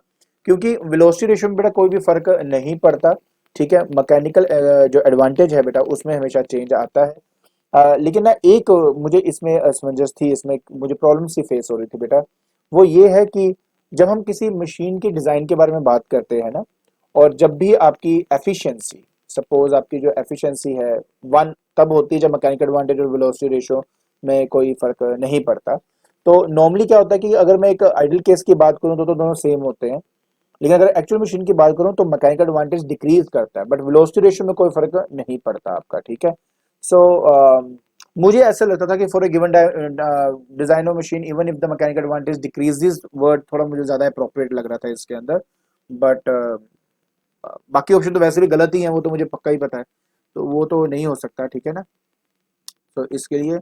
क्योंकि वेलोसिटी रेशियो में बेटा कोई भी फर्क नहीं पड़ता। ठीक है, मैकेनिकल जो एडवांटेज है बेटा उसमें हमेशा चेंज आता है। लेकिन ना एक मुझे इसमें असमंजस थी, इसमें मुझे प्रॉब्लम सी फेस हो रही थी बेटा, वो ये है कि जब हम किसी मशीन के डिजाइन के बारे में बात करते हैं ना, और जब भी आपकी एफिशिएंसी, सपोज आपकी जो एफिशिएंसी है वन तब होती है जब मैकेनिकल एडवांटेज और वेलोसिटी रेशियो में कोई फर्क नहीं पड़ता। तो नॉर्मली क्या होता है कि अगर मैं एक आइडियल केस की बात करूं तो दोनों सेम होते हैं, लेकिन अगर एक्चुअल मशीन की बात करूं तो मैकेनिकल एडवांटेज डिक्रीज करता है, बट वेलोसिटी रेशियो में कोई फर्क नहीं पड़ता आपका। ठीक है, सो मुझे ऐसा लगता था कि for a given design of machine even if the mechanical advantage decreases, word थोड़ा मुझे ज्यादा अप्रोप्रिएट लग रहा था इसके अंदर, बट बाकी ऑप्शन तो वैसे भी गलत ही है, वो तो मुझे पक्का ही पता है, तो वो तो नहीं हो सकता। ठीक है ना, तो इसके लिए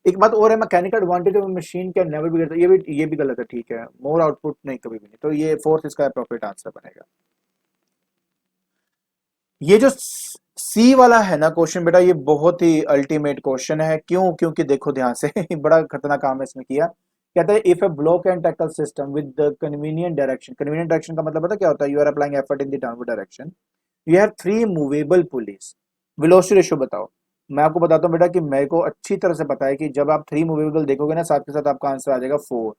एक बात और है, mechanical advantage of machine can never be greater, ये भी गलत है। ठीक है, मोर आउटपुट नहीं, कभी भी नहीं, तो ये फोर्थ इसका अप्रोप्रिएट आंसर बनेगा। ये जो सी वाला है ना क्वेश्चन बेटा, ये बहुत ही अल्टीमेट क्वेश्चन है। क्यों? क्योंकि देखो ध्यान से बड़ा खतरनाक काम है इसमें किया। कहता है if a block and tackle system with the convenient direction, convenient direction का मतलब पता क्या होता है? You are applying effort in the downward direction, you have three movable pulleys, velocity ratio बताओ। मैं आपको बताता हूँ बेटा कि मेरे को अच्छी तरह से पता है कि जब आप थ्री मूवेबल देखोगे ना, साथ के साथ आपका आंसर आ जाएगा फोर।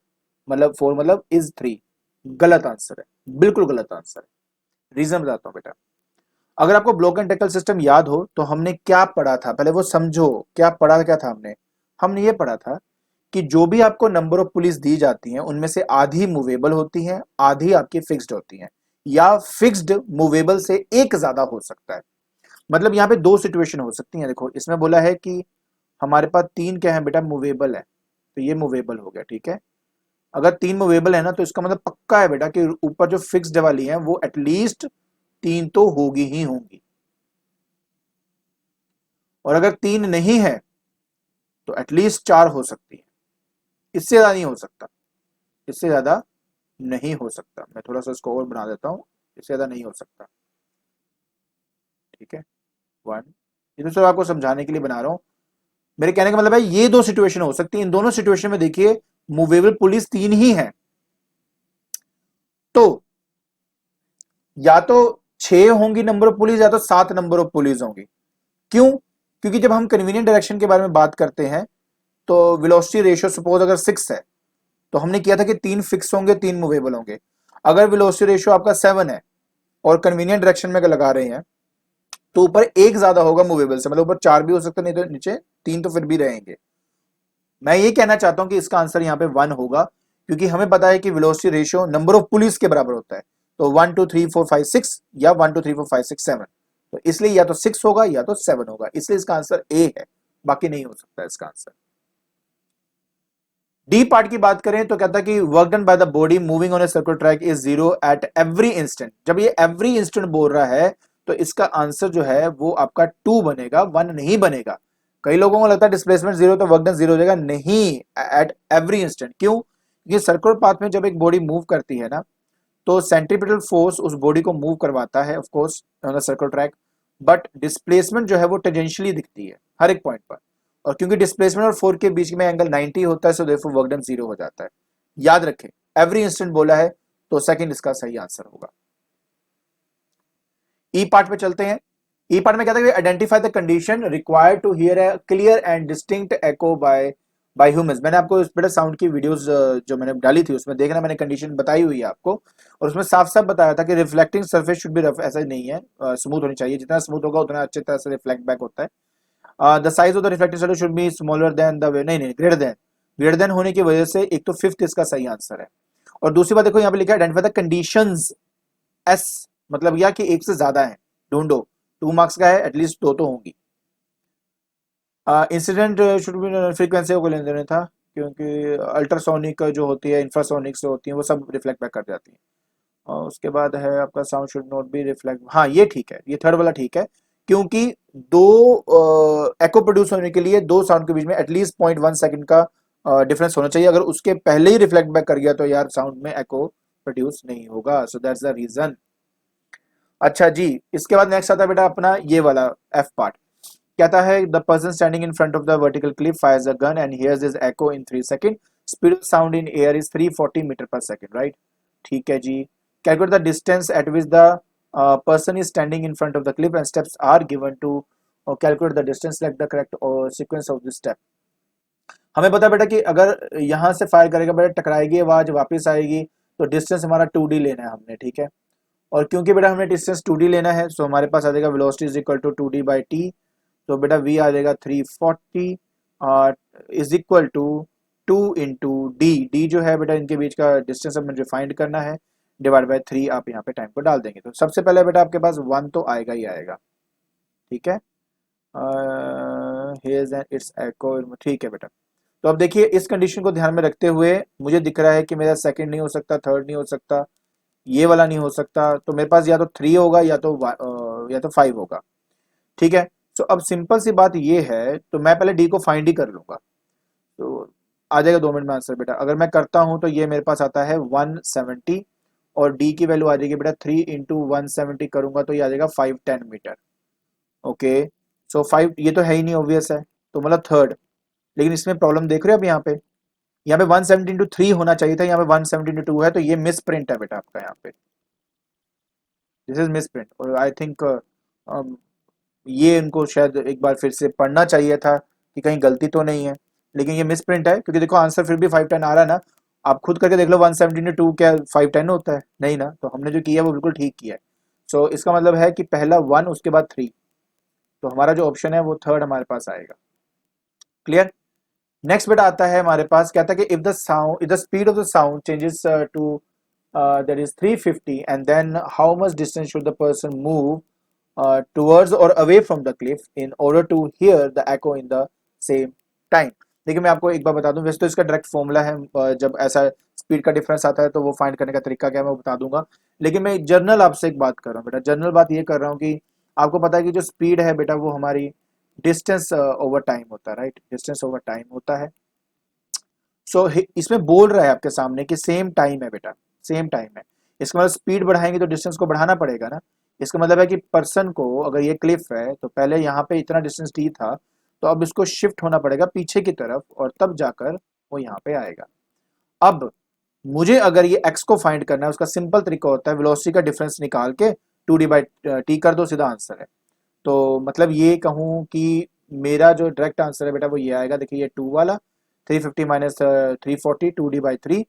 मतलब फोर मतलब इज थ्री, गलत आंसर है, बिल्कुल गलत आंसर है। रीजन बताता हूँ बेटा। अगर आपको ब्लॉक एंड टैकल सिस्टम याद हो तो हमने क्या पढ़ा था, पहले वो समझो। क्या पढ़ा, क्या था हमने? हमने ये पढ़ा था कि जो भी आपको नंबर ऑफ पुलिस दी जाती हैं उनमें से आधी मूवेबल होती हैं, आधी आपकी फिक्स्ड होती हैं, या फिक्स्ड मूवेबल से एक ज्यादा हो सकता है। मतलब यहाँ पे दो सिचुएशन हो सकती हैं। देखो इसमें बोला है कि हमारे पास तीन क्या है बेटा, मूवेबल है, तो ये मूवेबल हो गया, ठीक है। अगर तीन मूवेबल है ना तो इसका मतलब पक्का है बेटा कि ऊपर जो फिक्स्ड वाली है वो एटलीस्ट तीन तो होगी ही होंगी। और अगर तीन नहीं है तो एटलीस्ट चार हो सकती है, इससे ज्यादा नहीं हो सकता, इससे ज्यादा नहीं हो सकता। मैं थोड़ा सा इसको और बना देता हूं, इससे ज्यादा नहीं हो सकता, ठीक है। वन, ये तो सिर्फ आपको समझाने के लिए बना रहा हूं। मेरे कहने का मतलब है ये दो सिचुएशन हो सकती है। इन दोनों सिचुएशन में देखिए मूवेबल पुलिस तीन ही है, तो या तो छह होंगी नंबर ऑफ पुलिस, या तो सात नंबर ऑफ पुलिस होंगी। क्यों? क्योंकि जब हम कन्वीनियंट डायरेक्शन के बारे में बात करते हैं तो वेलोसिटी रेशियो सपोज अगर सिक्स है तो हमने किया था कि तीन फिक्स होंगे, तीन मूवेबल होंगे। अगर वेलोसिटी रेशियो आपका सेवन है और कन्वीनियंट डायरेक्शन में अगर लगा रहे हैं तो ऊपर एक ज्यादा होगा मूवेबल से, मतलब ऊपर चार भी हो सकता है, नहीं तो नीचे तीन तो फिर भी रहेंगे। मैं ये कहना चाहता हूं कि इसका आंसर यहाँ पे वन होगा, क्योंकि हमें पता है कि velocity ratio number of pulleys के बराबर होता है। तो one two three four five six, या one two three four five six seven, तो इसलिए या तो सिक्स होगा या तो सेवन होगा, इसलिए इसका आंसर ए है, बाकी नहीं हो सकता इसका आंसर। डी पार्ट की बात करें तो कहता है कि work done by the body moving on a circular track is zero at every instant. जब ये एवरी इंस्टेंट बोल रहा है तो इसका आंसर जो है वो आपका टू बनेगा, वन नहीं बनेगा। कई लोगों को लगता है डिस्प्लेसमेंट जीरो तो वर्क डन जीरो हो जाएगा, नहीं, एट एवरी इंस्टेंट। क्यों? क्योंकि सर्कुलर पाथ में जब एक बॉडी मूव करती है ना तो सेंट्रीपिटल फोर्स उस बॉडी को मूव करवाता है of course on the circular track, but displacement जो है वो टेंजेंशियली दिखती है हर एक पॉइंट पर। और क्योंकि डिस्प्लेसमेंट और फोर के बीच में एंगल 90 होता है, so therefore work done zero हो जाता है। याद रखें, एवरी इंस्टेंट बोला है तो सेकंड इसका सही आंसर होगा। ई पार्ट पे चलते हैं। ई पार्ट में कहता है identify the condition required to hear a clear and distinct echo by humans. मैंने आपको बेटा साउंड की वीडियोस जो मैंने डाली थी उसमें देखना, मैंने कंडीशन बताई हुई है आपको, और उसमें साफ साफ बताया था कि reflecting surface should be rough, ऐसा नहीं है, स्मूथ होनी चाहिए। जितना स्मूथ होगा उतना अच्छी तरह से रिफ्लेक्ट बैक होता है। The size of the reflective shadow should be smaller than the, नहीं नहीं, ग्रेटर देन होने की वजह से एक तो फिफ्थ इसका सही आंसर है। और दूसरी बात देखो यहाँ पे लिखा है आइडेंटिफाई द कंडीशंस, एस मतलब यह कि एक से ज्यादा है, ढूंढो। टू मार्क्स का है, एटलीस्ट दो तो होंगी। इंसिडेंट शुड बी फ्रीक्वेंसी को लेने देने था, क्योंकि अल्ट्रासोनिक जो होती है, इंफ्रासोनिक से होती है, वो सब रिफ्लेक्ट बैक कर जाती है। और उसके बाद है आपका sound should not be reflect, हाँ ये ठीक है, ये थर्ड वाला ठीक है, क्योंकि दो एको प्रोड्यूस होने के लिए दो साउंड के बीच में एटलीस्ट 0.1 सेकंड का डिफरेंस होना चाहिए। अगर उसके पहले ही रिफ्लेक्ट बैक कर गया तो यार साउंड में एको प्रोड्यूस नहीं होगा, सो दैट्स द रीजन। अच्छा जी, इसके बाद नेक्स्ट आता है बेटा अपना ये वाला एफ पार्ट। कहता है the person standing in front of the vertical cliff fires a gun and hears this echo in 3 second, speed of sound in air is 340 metre per second, right? ठीक है जी। Calculate the distance at which the person is standing in front of the cliff and steps are given to calculate the distance, select the correct sequence of this step। हमें पता है बेटा कि अगर यहां से फायर करेगा बेटा, टकराएगी आवाज, वापस आएगी, तो डिस्टेंस हमारा 2d लेना है हमने, ठीक है। और क्योंकि बेटा हमने डिस्टेंस 2d लेना है तो हमारे पास आ जाएगा velocity is equal to 2d by t. तो बेटा v आ जाएगा 340 is equal to 2 into d. D जो है बेटा इनके बीच का डिस्टेंस हमें जो फाइंड करना है, डिवाइड बाय 3 आप यहाँ पे टाइम को डाल देंगे। तो सबसे पहले बेटा आपके पास वन तो आएगा ही आएगा, ठीक है। हियर्स एंड इट्स एको, ठीक है बेटा। तो अब देखिए इस कंडीशन को ध्यान में रखते हुए मुझे दिख रहा है कि मेरा सेकंड नहीं हो सकता, थर्ड नहीं हो सकता, ये वाला नहीं हो सकता, तो मेरे पास या तो थ्री होगा या तो फाइव होगा, ठीक है। तो अब सिंपल सी बात ये है, तो मैं पहले डी को फाइंड ही कर लूंगा, तो आ जाएगा 2 मिनट में आंसर बेटा। अगर मैं करता हूं तो ये मेरे पास आता है 170, और डी की वैल्यू आ जाएगी बेटा 3 × 170 करूंगा तो ये आ जाएगा 510 मीटर। ओके, सो 5 ये तो है ही नहीं, ऑब्वियस है, तो मतलब थर्ड। लेकिन इसमें प्रॉब्लम देख रहे हो आप यहाँ पे 170 × 3 होना चाहिए था, यहाँ पे 170 × 2 है, तो ये मिस प्रिंट है बेटा आपका यहाँ पे, दिस इज मिस प्रिंट। और आई थिंक ये इनको शायद एक बार फिर से पढ़ना चाहिए था कि कहीं गलती तो नहीं है, लेकिन ये मिस प्रिंट है, क्योंकि देखो आंसर फिर भी 510 आ रहा है ना। आप खुद करके देख लो 170 × 2 क्या 510 होता है, नहीं ना, तो हमने जो किया है वो बिल्कुल ठीक किया है। सो इसका मतलब है कि पहला 1 उसके बाद 3, तो हमारा जो ऑप्शन है वो थर्ड हमारे पास आएगा। क्लियर। नेक्स्ट बेटा आता है हमारे पास, कहता है कि if the speed of the sound changes to that is 350 and then how much distance should the person move towards or away from the cliff in order to hear the echo in the same time। देखिए मैं आपको एक बार बता दूं, वैसे तो इसका direct formula है, जब ऐसा स्पीड का डिफरेंस आता है तो वो फाइंड करने का तरीका क्या है मैं बता दूंगा, लेकिन मैं जनरल आपसे एक बात कर रहा हूँ बेटा। जनरल बात ये कर रहा हूँ कि आपको पता है कि जो स्पीड है बेटा वो हमारी डिस्टेंस ओवर टाइम होता है, राइट, डिस्टेंस ओवर टाइम होता है। सो इसमें बोल रहा है आपके सामने कि सेम टाइम है बेटा, सेम टाइम है, इसका मतलब स्पीड बढ़ाएंगे तो डिस्टेंस को बढ़ाना पड़ेगा ना। इसका मतलब है कि पर्सन को, अगर ये क्लिफ है तो पहले यहाँ पे इतना डिस्टेंस डी था, तो अब इसको शिफ्ट होना पड़ेगा पीछे की तरफ और तब जाकर वो यहाँ पे आएगा। अब मुझे अगर ये एक्स को फाइंड करना है, उसका सिंपल तरीका होता है वेलोसिटी का डिफरेंस निकाल के 2d/t कर दो, सीधा आंसर है। तो मतलब ये कहूँ कि मेरा जो डायरेक्ट आंसर है बेटा वो ये आएगा, देखिए ये 2 वाला 350 माइनस 340 2d/3,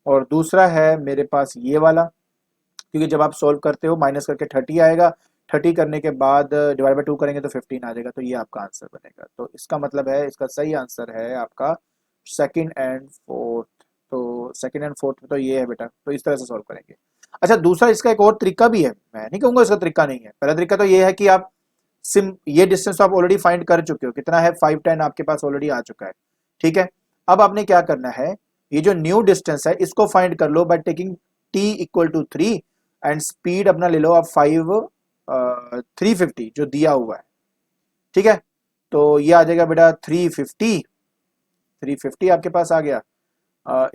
और दूसरा है मेरे पास ये वाला, क्योंकि जब आप सॉल्व करते हो माइनस करके 30 आएगा, 30 करने के बाद डिवाइड बाय 2 करेंगे तो 15 आ जाएगा, तो ये आपका आंसर बनेगा। तो इसका मतलब है इसका सही आंसर है आपका सेकंड एंड फोर्थ। तो सेकंड एंड फोर्थ में तो ये है बेटा, तो इस तरह से सॉल्व करेंगे। अच्छा, दूसरा इसका एक और तरीका भी है, मैं नहीं कहूंगा इसका तरीका नहीं है। पहला तरीका तो ये है कि आप ये डिस्टेंस तो आप ऑलरेडी फाइंड कर चुके हो, कितना है 510 आपके पास ऑलरेडी आ चुका है, ठीक है। अब आपने क्या करना है, ये जो न्यू डिस्टेंस है इसको फाइंड कर लो by taking t = 3 and speed अपना ले लो आप 350 जो दिया हुआ है, ठीक है। तो ये आ जाएगा बेटा 350 आपके पास आ गया,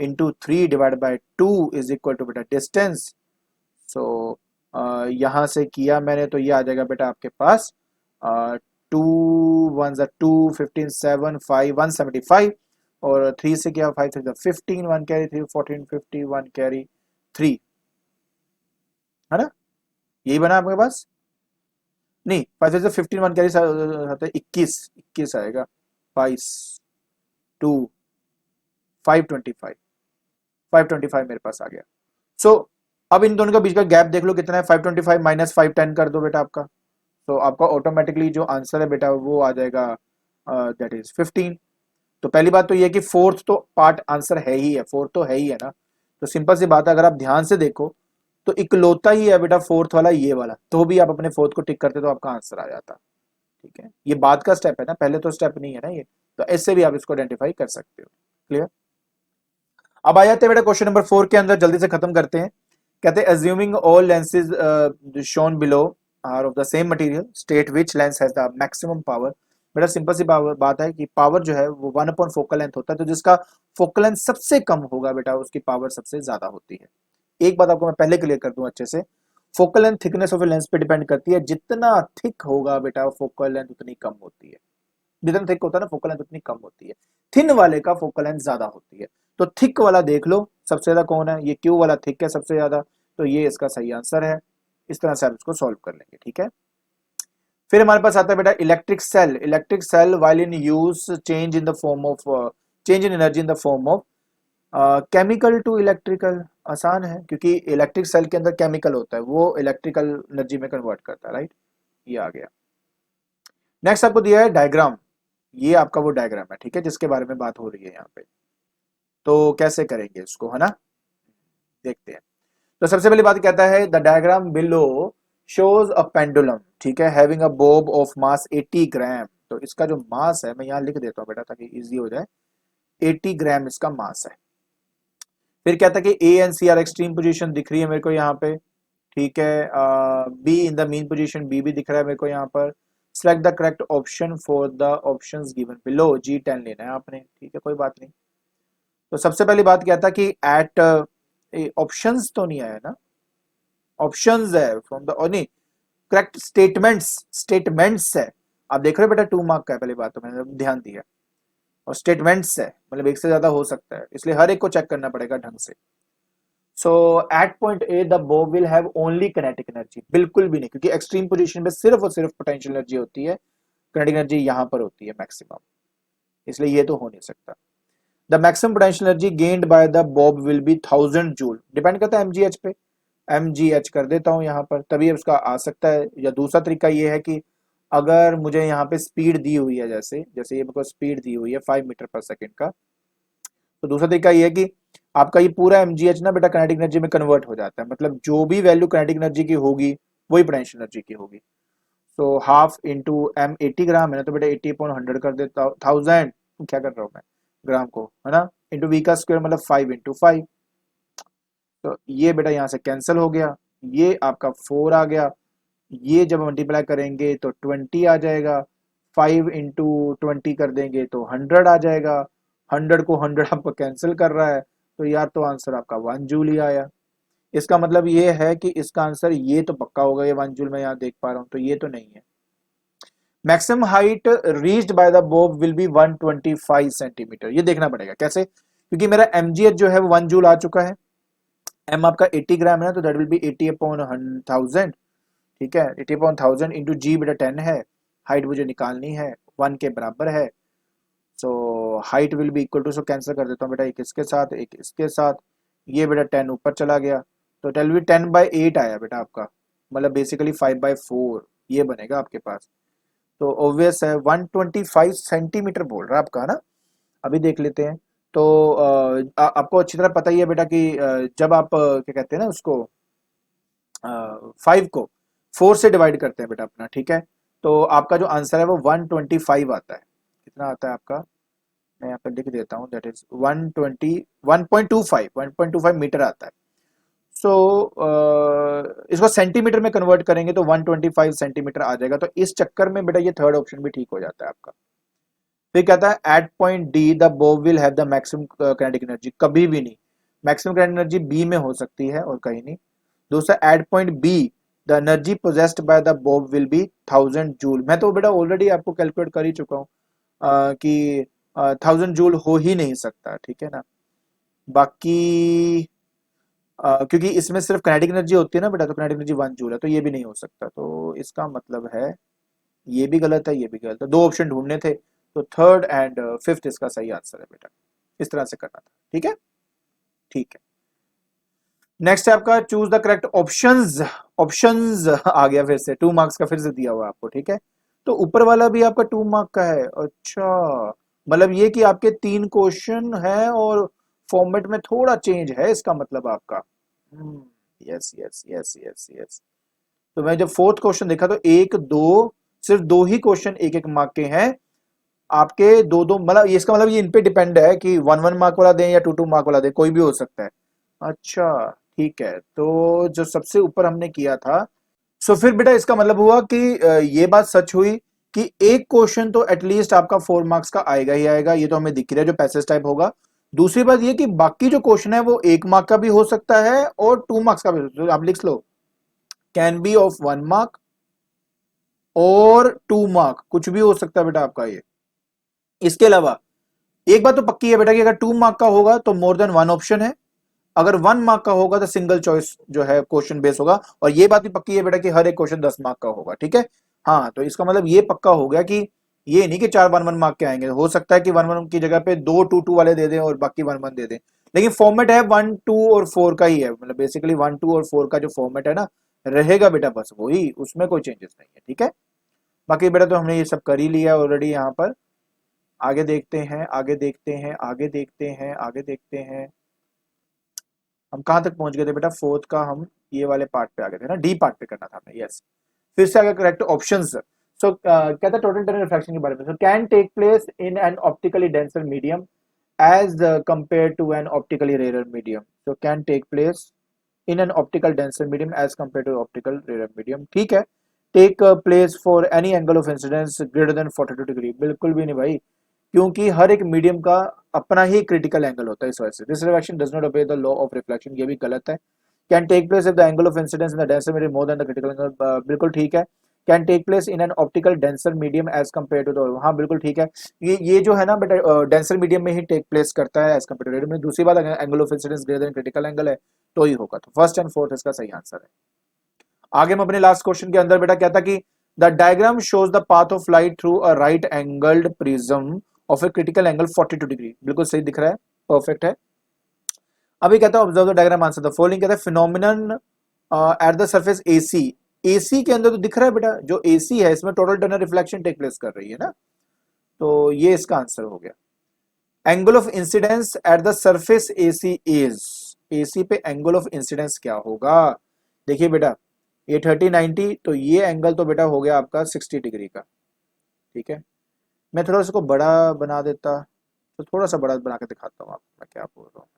इंटू 3/2 इज इक्वल टू बेटा डिस्टेंस। सो यहाँ से किया मैंने तो ये आ जाएगा बेटा आपके पास 2 1 2 15 7 5 175, और 3 से किया 5 3 15 1 कैरी 3 14 50 1 कैरी 3, है ना, यही बना आपके पास। नहीं 5 से 15 1 कैरी 21 आएगा, 22 525 525 मेरे पास आ गया। सो अब इन दोनों के बीच का गैप देख लो कितना है, 525 माइनस 510 कर दो बेटा आपका, तो आपका ऑटोमेटिकली जो आंसर है बेटा वो आ जाएगा दैट इज 15। तो पहली बात तो ये है कि फोर्थ तो पार्ट आंसर है ही है, फोर्थ तो है ही है ना, तो सिंपल सी बात है, अगर आप ध्यान से देखो तो इकलौता ही है बेटा फोर्थ वाला, ये वाला, तो भी आप अपने फोर्थ को टिक करते तो आपका आंसर आ जाता, ठीक है। ये बाद का स्टेप है ना, पहले तो स्टेप नहीं है ना ये, तो ऐसे भी आप इसको आइडेंटिफाई कर सकते हो। क्लियर। अब आ जाते हैं बेटा क्वेश्चन नंबर 4 के अंदर, जल्दी से खत्म करते हैं। कहते हैं assuming all lenses shown below are of the same material state which lens has the maximum power. बेटा सिंपल सी बात है कि पावर जो है वो 1 फोकल लेंथ होता है, तो जिसका फोकल लेंथ सबसे कम होगा बेटा उसकी पावर सबसे ज्यादा होती है। एक बात आपको मैं पहले क्लियर कर दूं अच्छे से, focal length thickness of lens पे डिपेंड करती है, जितना थिक होगा बेटा फोकल लेंथ उतनी कम होती है, जितना थिक होता है ना फोकल लेंथ उतनी कम होती है, थिन वाले का फोकल लेंथ ज्यादा होती है। तो थिक वाला देख लो सबसे ज्यादा कौन है, ये क्यू वाला थिक है सबसे ज्यादा, तो ये इसका सही आंसर है। इस तरह से आप इसको सॉल्व कर लेंगे, ठीक है। फिर हमारे पास आता है बेटा electric cell. Electric cell while in use change in the form of change in energy in the form of chemical to electrical. आसान है क्योंकि इलेक्ट्रिक सेल के अंदर केमिकल होता है, वो इलेक्ट्रिकल एनर्जी में कन्वर्ट करता है, राइट, ये आ गया। नेक्स्ट आपको दिया है डायग्राम, ये आपका वो डायग्राम है, ठीक है, जिसके बारे में बात हो रही है यहाँ पे। तो कैसे करेंगे इसको, है ना, देखते हैं। तो सबसे पहली बात कहता है the diagram below shows a pendulum, ठीक है, having a Bob of mass 80 ग्राम। तो इसका जो मास है मैं यहाँ लिख देता हूँ बेटा ताकि इजी हो जाए, 80 ग्राम इसका मास है। फिर कहता है कि A and C are extreme position दिख रही है मेरे को यहाँ पे, ठीक है, B in the mean position, B भी दिख रहा है मेरे को यहाँ पर। Select the correct option for the options given below, G10 लेना है आपने, ठीक है, कोई बात नहीं। तो सबसे पहली बात क्या था कि एट ऑप्शंस तो नहीं आया ना, ऑप्शंस है फ्रॉम द, और नहीं, करेक्ट स्टेटमेंट्स, स्टेटमेंट्स है। आप देख रहे हो बेटा 2 मार्क का है, पहली बात तो मैंने ध्यान दिया, और स्टेटमेंट्स है मतलब एक से ज्यादा हो सकता है, इसलिए हर एक को चेक करना पड़ेगा ढंग से। So at point A the bob will have only kinetic energy, बिल्कुल भी नहीं, क्योंकि एक्सट्रीम पोजीशन पे सिर्फ और सिर्फ पोटेंशियल एनर्जी होती है, काइनेटिक एनर्जी यहां पर होती है मैक्सिमम, इसलिए ये तो हो नहीं सकता। The maximum potential energy gained by the bob will be 1000 joule, depend करता है एमजीएच पे, एमजीएच कर देता हूं यहां पर, तभी उसका आ सकता है। या दूसरा तरीका ये है कि अगर मुझे यहाँ पे स्पीड दी हुई है, जैसे जैसे ये मेरे को स्पीड दी हुई है 5 मीटर पर सेकंड का, तो दूसरा तरीका ये है कि आपका ये पूरा एमजीएच ना बेटा काइनेटिक एनर्जी में कन्वर्ट हो जाता है, मतलब जो भी वैल्यू काइनेटिक एनर्जी की होगी वही पोटेंशियल एनर्जी की होगी। सो हाफ इंटू एम 80 ग्राम है ना, तो बेटा 80 अपॉन 100 कर देता हूँ, 1000 क्या कर रहा हूँ मैं ग्राम को, है ना, इंटू वी का स्क्वायर मतलब 5 इंटू 5, तो ये बेटा यहाँ से कैंसिल हो गया, ये आपका 4 आ गया, ये जब मल्टीप्लाई करेंगे तो 20 आ जाएगा, 5 इंटू 20 कर देंगे तो 100 आ जाएगा, 100 को 100 आपको कैंसिल कर रहा है, तो यार तो आंसर आपका 1 जूल ही आया। इसका मतलब ये है कि इसका आंसर ये तो पक्का होगा, ये 1 जूल मैं यहाँ देख पा रहा हूँ, तो ये तो नहीं है। Maximum height reached by the bob will B 125 centimetre, ये देखना पड़ेगा कैसे, क्योंकि मेरा एमजीएच जो है वो 1 जूल आ चुका है, एम आपका 80 ग्राम है ना, तो दैट विल बी 80 अपॉन 1000, ठीक है, 80 अपॉन 1000 इंटू जी बेटा 10 है, हाइट मुझे निकालनी है, 1 के बराबर है, so height will be equal to, so cancel कर देता हूँ बेटा, एक इसके साथ एक इसके साथ, ये बेटा 10 ऊपर चला गया, तो टेल बी 10/8 आया बेटा आपका, मतलब बेसिकली 5/4 ये बनेगा आपके पास, तो ऑब्वियस है 125 सेंटीमीटर बोल रहा है आपका, है ना। अभी देख लेते हैं, तो आपको अच्छी तरह पता ही है बेटा कि जब आप क्या कहते हैं ना उसको, 5 को 4 से डिवाइड करते हैं बेटा अपना, ठीक है, तो आपका जो आंसर है वो 125 आता है, कितना आता है आपका, मैं यहाँ पे लिख देता हूँ, दैट इज 120 1.25 मीटर आता है। सो इसको सेंटीमीटर में कन्वर्ट करेंगे तो 125 सेंटीमीटर आ जाएगा, तो इस चक्कर में बेटा ये थर्ड ऑप्शन भी ठीक हो जाता है आपका। फिर कहता है at point D the bob will have the maximum kinetic energy, कभी भी नहीं, मैक्सिमम काइनेटिक एनर्जी बी में हो सकती है और कहीं नहीं। दूसरा at point B the energy possessed by the bob will be 1000 joule, मैं तो बेटा ऑलरेडी आपको कैलकुलेट कर ही चुका हूँ कि 1000 जूल हो ही नहीं सकता, ठीक है ना। बाकी क्योंकि इसमें सिर्फ काइनेटिक एनर्जी होती है ना बेटा, तो काइनेटिक एनर्जी 1 जूल है, तो ये भी नहीं हो सकता, तो इसका मतलब है ये भी गलत है, ये भी गलत है, दो ऑप्शन ढूंढने थे, तो थर्ड एंड फिफ्थ इसका सही आंसर है बेटा, इस तरह से करना था, ठीक है, ठीक है। नेक्स्ट है आपका choose the correct options, options आ गया फिर से, 2 मार्क्स का फिर से दिया हुआ आपको, ठीक है, तो ऊपर वाला भी आपका 2 मार्क का है, अच्छा, मतलब ये कि आपके 3 क्वेश्चन है और फॉर्मेट में थोड़ा चेंज है, इसका मतलब आपका, yes yes yes yes yes. तो मैं जब फोर्थ क्वेश्चन देखा तो एक दो, सिर्फ 2 ही क्वेश्चन 1-1 मार्क के हैं आपके, 2-2, मतलब इसका मतलब ये इन पे डिपेंड है कि 1-1 मार्क वाला दें या 2-2 मार्क वाला दें, कोई भी हो सकता है। अच्छा, ठीक है, तो जो सबसे ऊपर हमने किया था, सो फिर बेटा इसका मतलब हुआ कि ये बात सच हुई कि एक क्वेश्चन तो एटलीस्ट आपका 4 मार्क्स का आएगा ही आएगा, ये तो हमें दिख रहा है जो पैसेज टाइप होगा। दूसरी बात ये कि बाकी जो क्वेश्चन है वो 1 मार्क का भी हो सकता है और 2 मार्क्स का भी, तो आप लिख लो कैन बी ऑफ 1 मार्क और 2 मार्क, कुछ भी हो सकता है बेटा आपका ये। इसके अलावा एक बात तो पक्की है बेटा कि अगर 2 मार्क का होगा तो मोर देन 1 ऑप्शन है, अगर 1 मार्क का होगा तो सिंगल चॉइस जो है क्वेश्चन बेस होगा, और ये बात भी पक्की है बेटा कि हर एक क्वेश्चन 10 मार्क का होगा, ठीक है। हाँ, तो इसका मतलब ये पक्का हो गया कि ये नहीं कि 4 1-1 मार्क के आएंगे, हो सकता है कि 1-1 की जगह पे 2 2-2 वाले दे दें और बाकी 1-1 दे दें, लेकिन फॉर्मेट है 1 2 और 4 का ही है, मतलब बेसिकली 1 2 और 4 का जो फॉर्मेट है ना रहेगा बेटा, बस वही, उसमें कोई चेंजेस नहीं है, ठीक है। बाकी बेटा तो हमने ये सब कर ही लिया ऑलरेडी यहाँ पर, आगे देखते हैं आगे देखते हैं आगे देखते हैं आगे देखते हैं, हम कहाँ तक पहुंच गए थे बेटा, फोर्थ का हम ये वाले पार्ट पे आ गए थे ना, डी पार्ट पे करना था हमें, यस। फिर से आगे करेक्ट ऑप्शंस, सो कहता है टोटल टनल रिफ्रैक्शन के बारे में, so can take place in an optically denser medium as compare to an optically rarer medium, so can take place in an optical denser medium as compare to optical rarer medium, ठीक है। Take place for any angle of incidence greater than 42 degree, बिल्कुल भी नहीं भाई, क्योंकि हर एक medium का अपना ही क्रिटिकल एंगल होता है इस वजह से। This reflection does not obey the law of reflection, ये भी गलत है। Can take place if the angle of incidence in the denser medium more than the critical angle, बिल्कुल ठीक है। Can take place in an optical denser medium as compare to the, हाँ बिल्कुल ठीक है। ये जो है ना बेटा डेंसर मीडियम में ही टेक प्लेस करता है एज कम्पेयर टू रेडियम में। दूसरी बात, अगर angle of incidence greater than critical angle है तो ही होगा। तो फर्स्ट एंड फोर्थ इसका सही आंसर है। आगे हम अपने लास्ट क्वेश्चन के अंदर बेटा क्या था कि the diagram shows the path of light through a right angled prism of a critical angle 42 degree, बिल्कुल सही दिख रहा है, परफेक्ट है। अभी कहता है observe the diagram answer the following, कहता है phenomenon eight the surface AC, AC के अंदर तो दिख रहा है बेटा, जो एसी है इसमें total internal reflection take place कर रही है ना, तो ये इसका आंसर हो गया। Angle of incidence at the surface AC is, AC पे एंगल ऑफ इंसिडेंस क्या होगा, देखिए बेटा ये 30-90, तो ये एंगल तो बेटा हो गया आपका 60 डिग्री का, ठीक है। मैं थोड़ा इसको बड़ा बना देता, तो थोड़ा सा बड़ा बना के दिखाता हूँ आपको मैं क्या बोल रहा हूँ।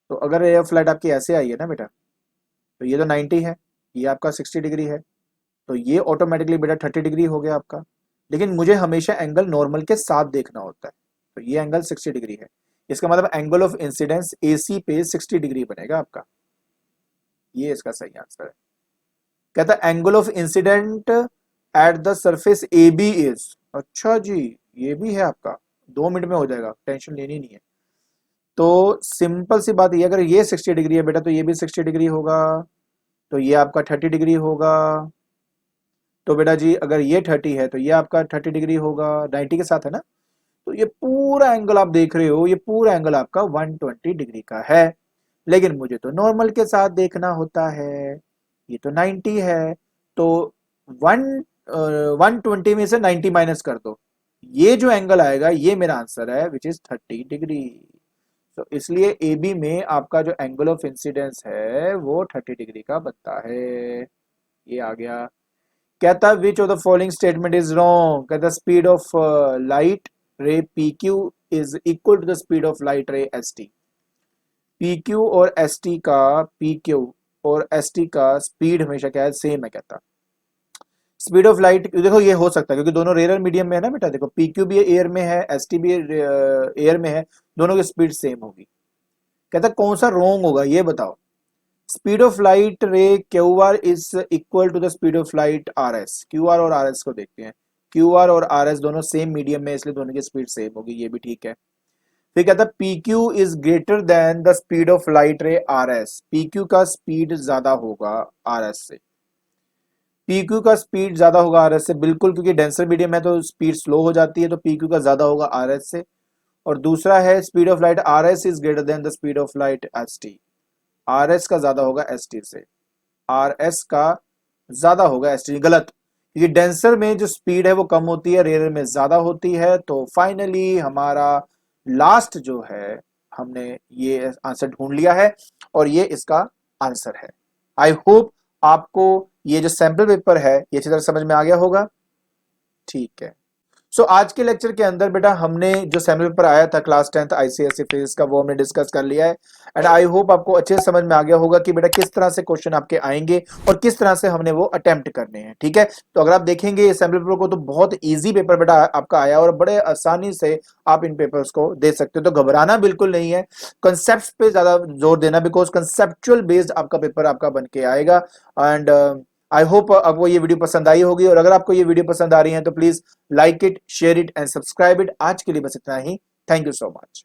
तो अगर ये फ्लाइट आपकी ऐसे आई है ना बेटा, तो ये तो 90 है, ये आपका 60 डिग्री है, तो ये ऑटोमेटिकली बेटा 30 डिग्री हो गया आपका। लेकिन मुझे हमेशा एंगल नॉर्मल के साथ देखना होता है, तो ये एंगल 60 डिग्री है, इसका मतलब एंगल ऑफ इंसिडेंस एसी पे 60 डिग्री बनेगा आपका, ये इसका सही आंसर है। कहता है angle of incident at the surface A B is, अच्छा जी ये भी है आपका, 2 मिनट में हो जाएगा, टेंशन लेनी नहीं है। तो सिंपल सी बात ये, अगर ये 60 डिग्री है बेटा तो ये भी 60 डिग्री होगा, तो ये आपका 30 डिग्री होगा। तो बेटा जी अगर ये 30 है तो ये आपका 30 डिग्री होगा, 90 के साथ है ना, तो ये पूरा एंगल आप देख रहे हो, ये पूरा एंगल आपका 120 डिग्री का है। लेकिन मुझे तो नॉर्मल के साथ देखना होता है, ये तो 90 है, तो 120 में से 90 माइनस कर दो, ये जो एंगल आएगा ये मेरा आंसर है विच इज 30 डिग्री। तो इसलिए ए बी में आपका जो एंगल ऑफ इंसिडेंस है वो 30 डिग्री का बनता है, ये आ गया। कहता है which of the following statement is wrong, कहता speed of light ray P Q is equal to the speed of light ray S T, P Q और एस टी का, पी क्यू और एस टी का speed हमेशा क्या है, same है। कहता स्पीड ऑफ लाइट, देखो ये हो सकता है क्योंकि दोनों रेयर मीडियम में है ना बेटा, देखो पी क्यू भी एयर में है, एस टी भी एयर में है, दोनों की स्पीड सेम होगी। कहता कौन सा रॉन्ग होगा ये बताओ, speed of light ray Q R is equal to the speed of light R S, Q R और आर एस को देखते हैं, क्यू आर और आर एस दोनों सेम मीडियम में, इसलिए दोनों की स्पीड सेम होगी, ये भी ठीक है। फिर कहता है P Q is greater than the speed of light रे आर एस, पी क्यू का स्पीड ज्यादा होगा आर एस से, पी क्यू का स्पीड ज्यादा होगा आर एस से, बिल्कुल, क्योंकि डेंसर मीडियम है तो स्पीड स्लो हो जाती है, तो पी क्यू का ज्यादा होगा आर एस से। और दूसरा है speed of light R S is greater than the speed of light S T, R S का ज्यादा होगा एस टी से, आर एस का ज्यादा होगा एस टी, गलत, क्योंकि डेंसर में जो स्पीड है वो कम होती है, रेयर में ज्यादा होती है। तो फाइनली हमारा लास्ट जो है, हमने ये आंसर ढूंढ लिया है और ये इसका आंसर है। आई होप आपको ये जो सैंपल पेपर है ये अच्छी तरह समझ में आ गया होगा, ठीक है। सो आज के लेक्चर के अंदर बेटा हमने जो सैम्पल पेपर आया था क्लास 10th आईसीएसई फिजिक्स का, वो हमने डिस्कस कर लिया है। एंड आई होप आपको अच्छे से समझ में आ गया होगा कि बेटा किस तरह से क्वेश्चन आपके आएंगे और किस तरह से हमने वो अटेम्प्ट करने हैं, ठीक है। तो अगर आप देखेंगे इस सैम्पल पेपर को तो बहुत इजी पेपर बेटा आपका आया और बड़े आसानी से आप इन पेपर्स को दे सकते हो, तो घबराना बिल्कुल नहीं है, कंसेप्ट पे ज्यादा जोर देना, बिकॉज कंसेप्चुअल बेस्ड आपका पेपर आपका बन के आएगा। एंड आई होप आपको ये वीडियो पसंद आई होगी, और अगर आपको ये वीडियो पसंद आ रही है तो please like it, share it and subscribe it. आज के लिए बस इतना ही, थैंक यू सो मच।